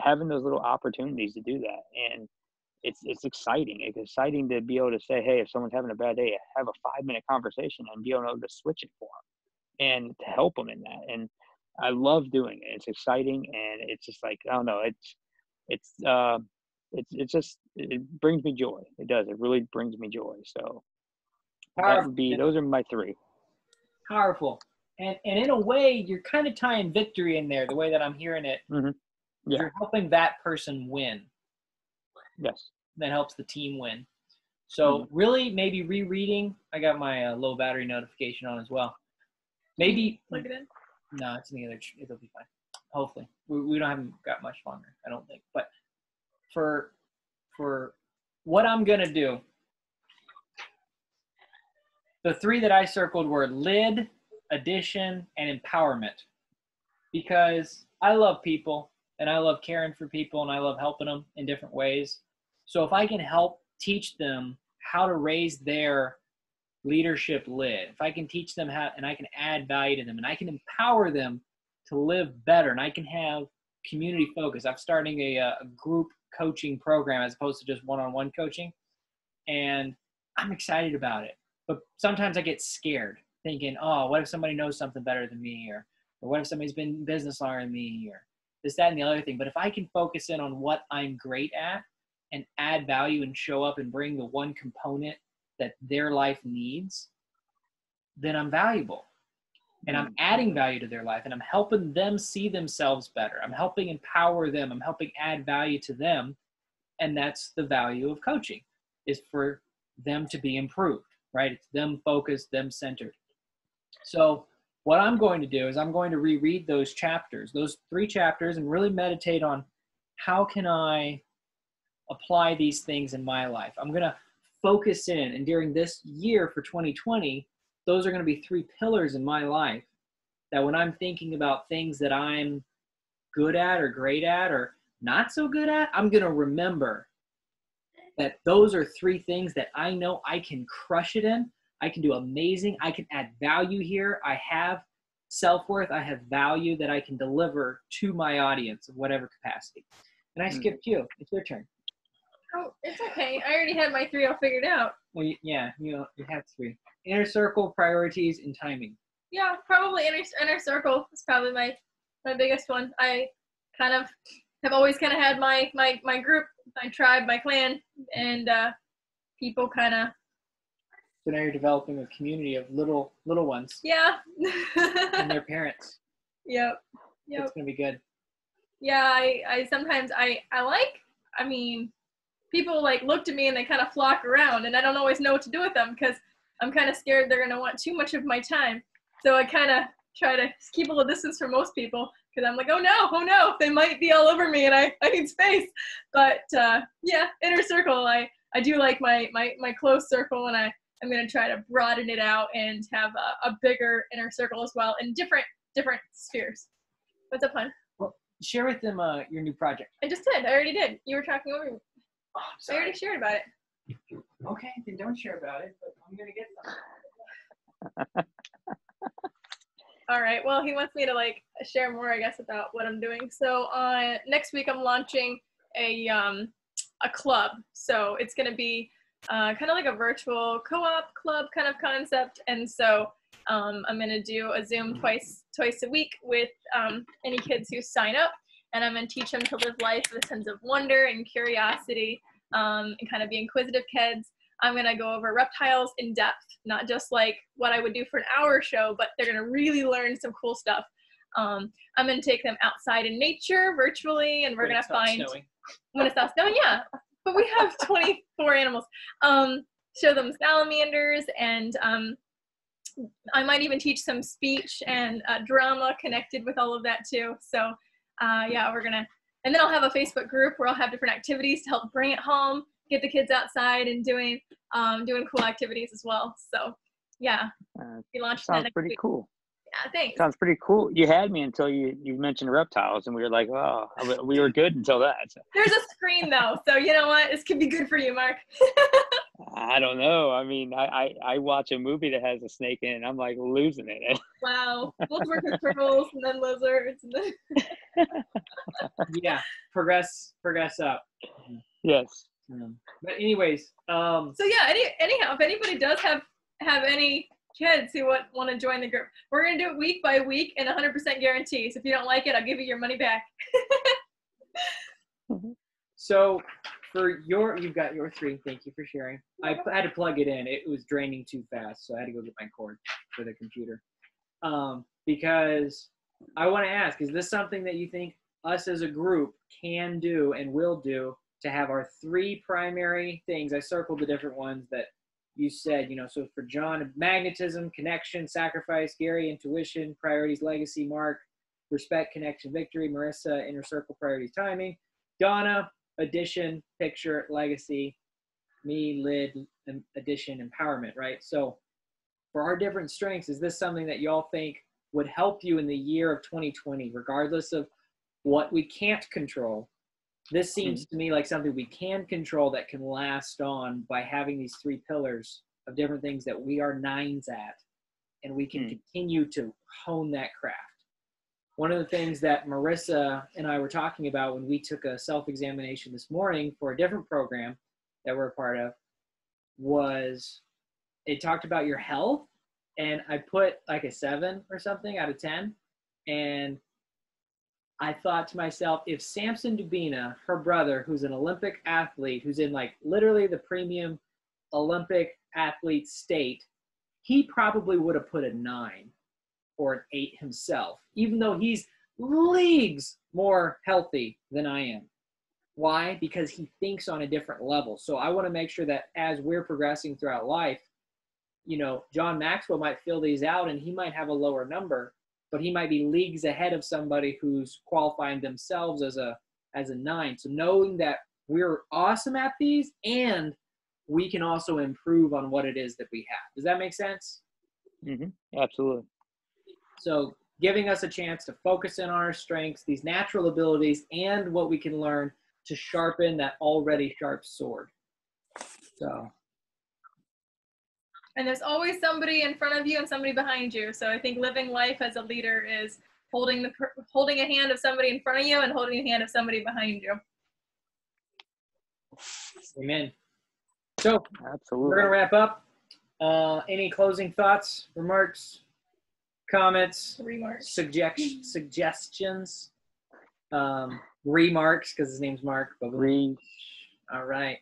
having those little opportunities to do that. And it's exciting. It's exciting to be able to say, hey, if someone's having a bad day, have a 5-minute conversation and be able to switch it for them and to help them in that. And I love doing it. It's exciting, and it's just like, I don't know, it brings me joy. It does. It really brings me joy. So those are my 3. Powerful. And in a way, you're kind of tying victory in there, the way that I'm hearing it. Mm-hmm. Yeah. You're helping that person win. Yes. That helps the team win. So really, maybe rereading. I got my low battery notification on as well. Maybe plug it in. No, it's in the other. It'll be fine. Hopefully, we haven't got much longer, I don't think. But for what I'm gonna do, the 3 that I circled were lid, addition, and empowerment, because I love people and I love caring for people and I love helping them in different ways. So if I can help teach them how to raise their leadership lid, if I can teach them how, and I can add value to them, and I can empower them to live better, and I can have community focus. I'm starting a group coaching program as opposed to just one-on-one coaching, and I'm excited about it. But sometimes I get scared thinking, oh, what if somebody knows something better than me, or what if somebody's been in business longer than me, or this, that, and the other thing. But if I can focus in on what I'm great at and add value and show up and bring the one component that their life needs, then I'm valuable. And I'm adding value to their life, and I'm helping them see themselves better. I'm helping empower them. I'm helping add value to them. And that's the value of coaching, is for them to be improved, right? It's them focused, them centered. So what I'm going to do is I'm going to reread those chapters, those 3 chapters, and really meditate on how can I apply these things in my life. I'm going to focus in, and during this year for 2020, those are going to be 3 pillars in my life that when I'm thinking about things that I'm good at or great at or not so good at, I'm going to remember that those are 3 things that I know I can crush it in. I can do amazing. I can add value here. I have self-worth. I have value that I can deliver to my audience of whatever capacity. And I skipped you. It's your turn. Oh, it's okay. I already had my 3 all figured out. Well, yeah, you have 3. Inner circle, priorities, and timing. Yeah, probably inner circle is probably my biggest one. I kind of have always kind of had my group, my tribe, my clan, and people kind of. So now you're developing a community of little ones. Yeah. And their parents. Yep. It's gonna be good. Yeah, I sometimes I mean, people like look to me and they kind of flock around, and I don't always know what to do with them because I'm kind of scared they're gonna want too much of my time. So I kind of try to keep a little distance from most people because I'm like, oh no, they might be all over me and I need space. But yeah, inner circle, I do like my close circle, and I'm gonna try to broaden it out and have a bigger inner circle as well in different spheres. What's up, hon? Well, share with them your new project. I just did. I already did. You were talking over me. Oh, I already shared about it. Okay, then don't share about it, but I'm gonna get some. All right. Well, he wants me to like share more, I guess, about what I'm doing. So next week I'm launching a club. So it's gonna be kind of like a virtual co-op club kind of concept, and so I'm gonna do a Zoom twice a week with any kids who sign up, and I'm gonna teach them to live life with a sense of wonder and curiosity, and kind of be inquisitive kids. I'm gonna go over reptiles in depth, not just like what I would do for an hour show, but they're gonna really learn some cool stuff. I'm gonna take them outside in nature virtually, and we're gonna find when it stops snowing. Yeah, but we have 24 animals. Show them salamanders, and I might even teach some speech and drama connected with all of that too. So yeah, we're gonna, and then I'll have a Facebook group where I'll have different activities to help bring it home, get the kids outside and doing cool activities as well. So yeah, we launched that sounds next pretty week. cool. Yeah, thanks. Sounds pretty cool. You had me until you mentioned reptiles, and we were like, oh, we were good until that. So. There's a screen though, so you know what? This could be good for you, Mark. I don't know. I mean, I watch a movie that has a snake in it, and I'm like losing it. Wow. We'll work with turtles and then lizards and then Yeah, progress up. Yes. But anyways, so yeah, anyhow, if anybody does have any kids who want to join the group, we're going to do it week by week and 100% guarantee. So if you don't like it, I'll give you your money back. So for you've got your 3. Thank you for sharing. I had to plug it in. It was draining too fast, so I had to go get my cord for the computer. Because I want to ask, is this something that you think us as a group can do and will do to have our 3 primary things? I circled the different ones that you said, so for John, magnetism, connection, sacrifice; Gary, intuition; priorities, legacy; Mark, respect, connection, victory; Marissa, inner circle, priorities, timing; Donna, addition, picture, legacy; me, lid, addition, empowerment, right? So for our different strengths, is this something that y'all think would help you in the year of 2020, regardless of what we can't control? This seems to me like something we can control that can last on by having these 3 pillars of different things that we are 9s at, and we can continue to hone that craft. One of the things that Marissa and I were talking about when we took a self-examination this morning for a different program that we're a part of was it talked about your health, and I put like a 7 or something out of 10, and I thought to myself, if Samson Dubina, her brother, who's an Olympic athlete, who's in like literally the premium Olympic athlete state, he probably would have put a 9 or an 8 himself, even though he's leagues more healthy than I am. Why? Because he thinks on a different level. So I want to make sure that as we're progressing throughout life, John Maxwell might fill these out and he might have a lower number, but he might be leagues ahead of somebody who's qualifying themselves as a 9. So knowing that we're awesome at these and we can also improve on what it is that we have. Does that make sense? Mm-hmm. Absolutely. So giving us a chance to focus in on our strengths, these natural abilities, and what we can learn to sharpen that already sharp sword. So. And there's always somebody in front of you and somebody behind you. So I think living life as a leader is holding a hand of somebody in front of you and holding a hand of somebody behind you. Amen. So absolutely, we're going to wrap up. Any closing thoughts, remarks? comments, Remarks. suggestions, remarks, because his name's Mark. All right.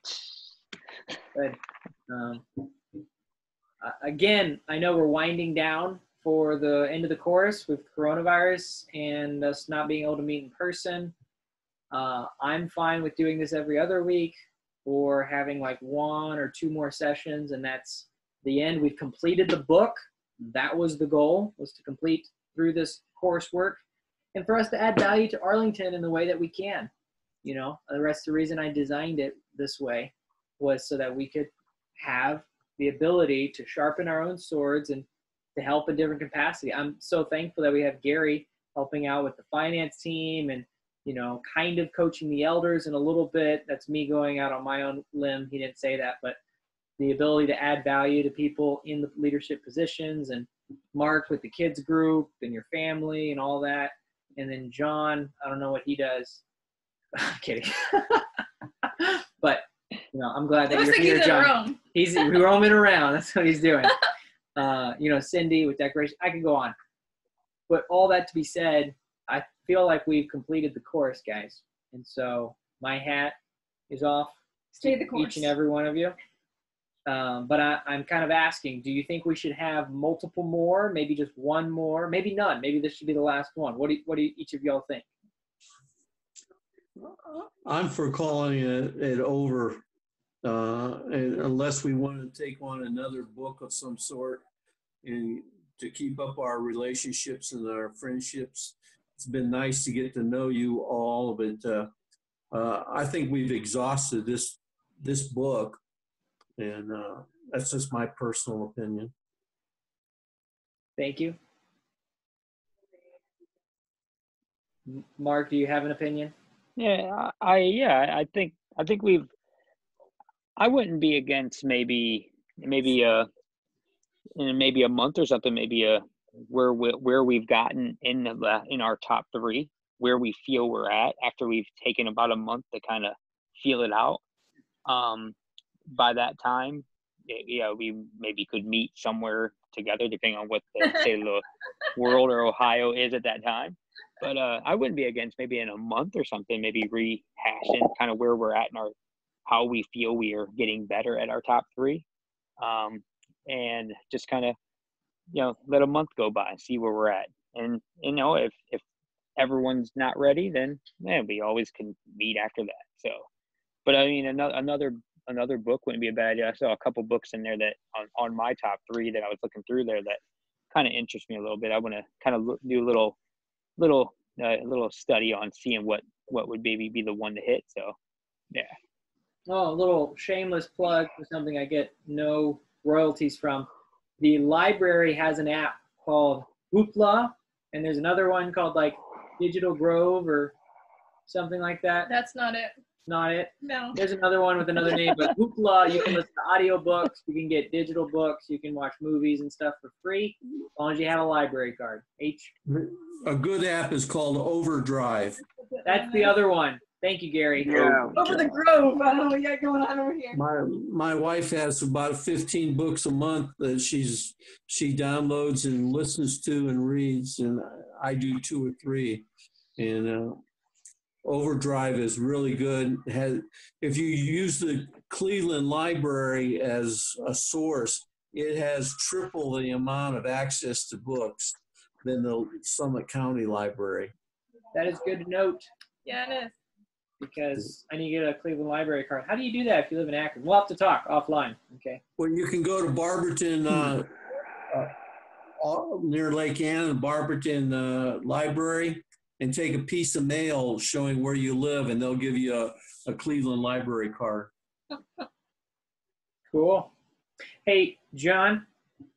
Good. Again, I know we're winding down for the end of the course with coronavirus and us not being able to meet in person. I'm fine with doing this every other week or having like 1 or 2 more sessions, and that's the end. We've completed the book. That was the goal, was to complete through this coursework and for us to add value to Arlington in the way that we can. You know, the rest of the reason I designed it this way was so that we could have the ability to sharpen our own swords and to help in different capacity. I'm so thankful that we have Gary helping out with the finance team and, you know, kind of coaching the elders in a little bit. That's me going out on my own limb. He didn't say that, but the ability to add value to people in the leadership positions, and Mark with the kids group and your family and all that. And then John, I don't know what he does. I'm kidding. But, you know, I'm glad that you're here, John. He's roaming around. That's what he's doing. You know, Cindy with decoration. I could go on. But all that to be said, I feel like we've completed the course, guys. And so my hat is off Stay the course. Each and every one of you. But I'm kind of asking, do you think we should have multiple more, maybe just one more, maybe none? Maybe this should be the last one. What do each of y'all think? I'm for calling it over, and unless we want to take on another book of some sort and to keep up our relationships and our friendships. It's been nice to get to know you all, but I think we've exhausted this book, and that's just my personal opinion. Thank you. Mark, do you have an opinion? Yeah, I think we've. I wouldn't be against maybe in maybe a month or something, maybe where we've gotten in our top 3, where we feel we're at after we've taken about a month to kind of feel it out. By that time, we maybe could meet somewhere together, depending on what the state of the world or Ohio is at that time. But I wouldn't be against maybe in a month or something, maybe rehashing kind of where we're at in how we feel we are getting better at our top 3. And just kind of, let a month go by and see where we're at. And, if everyone's not ready, then we always can meet after that. So, but I mean, another book wouldn't be a bad idea. I saw a couple books in there that on my top 3 that I was looking through there that kind of interest me a little bit. I want to kind of do a little study on seeing what would maybe be the one to hit. So, yeah. Oh, a little shameless plug for something I get no royalties from. The library has an app called Hoopla, and there's another one called like Digital Grove or something like that. That's not it. Not it? No. There's another one with another name, but Hoopla, you can listen to audiobooks, you can get digital books, you can watch movies and stuff for free, as long as you have a library card. A good app is called Overdrive. That's the other one. Thank you, Gary. Yeah. Over the Grove. I don't know what you got going on over here. My wife has about 15 books a month that she downloads and listens to and reads, and I do 2 or 3. And Overdrive is really good. If you use the Cleveland Library as a source, it has triple the amount of access to books than the Summit County Library. That is good to note. Yeah, it is. Because I need to get a Cleveland Library card. How do you do that if you live in Akron? We'll have to talk offline. Okay. Well, you can go to Barberton, near Lake Ann, and Barberton Library, and take a piece of mail showing where you live, and they'll give you a Cleveland Library card. Cool. Hey, John,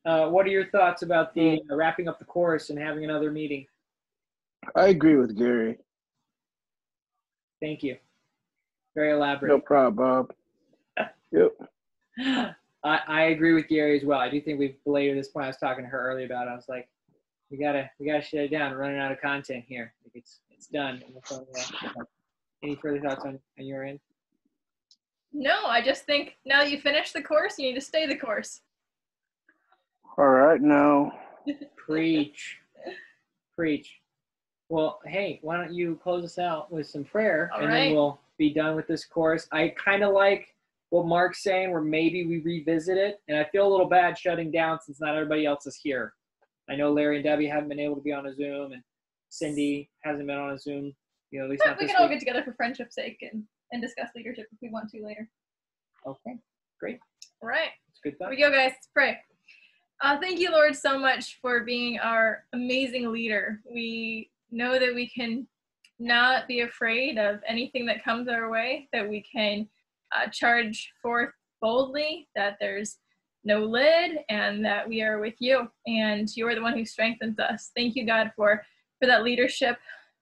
what are your thoughts about the wrapping up the course and having another meeting? I agree with Gary. Thank you. Very elaborate. No problem, Bob. Yep. I agree with Gary as well. I do think we've belabored this point. I was talking to her earlier about it. I was like, we gotta shut it down. We're running out of content here. Like it's done. Any further thoughts on your end? No, I just think now that you finish the course, you need to stay the course. All right, now Preach. Preach. Well, hey, why don't you close us out with some prayer, All and right. then we'll be done with this course. I kind of like what Mark's saying, where maybe we revisit it, and I feel a little bad shutting down since not everybody else is here. I know Larry and Debbie haven't been able to be on a Zoom, and Cindy hasn't been on a Zoom. You know, at least But not we this can all week. get together for friendship's sake and discuss leadership if we want to later. Okay, great. All right. It's good Here stuff. we go, guys. Let's pray. Thank you, Lord, so much for being our amazing leader. We know that we can not be afraid of anything that comes our way, that we can charge forth boldly, that there's no lid, and that we are with you, and you are the one who strengthens us. Thank you, God, for that leadership,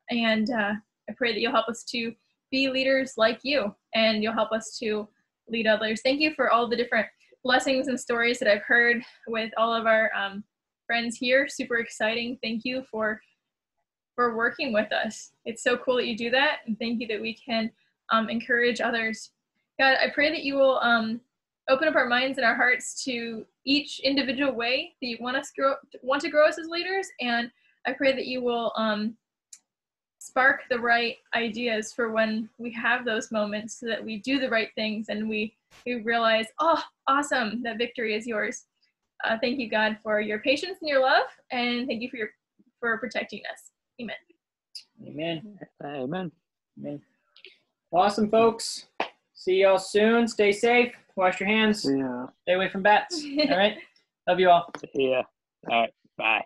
and I pray that you'll help us to be leaders like you, and you'll help us to lead others. Thank you for all the different blessings and stories that I've heard with all of our friends here. Super exciting. Thank you for working with us. It's so cool that you do that, and thank you that we can encourage others. God, I pray that you will open up our minds and our hearts to each individual way that you want to grow us as leaders, and I pray that you will spark the right ideas for when we have those moments, so that we do the right things and we realize, oh, awesome, that victory is yours. Thank you, God, for your patience and your love, and thank you for protecting us. Amen. Amen. Amen. Amen. Awesome, folks. See y'all soon. Stay safe. Wash your hands. Yeah. Stay away from bats. All right. Love you all. Yeah. All right. Bye.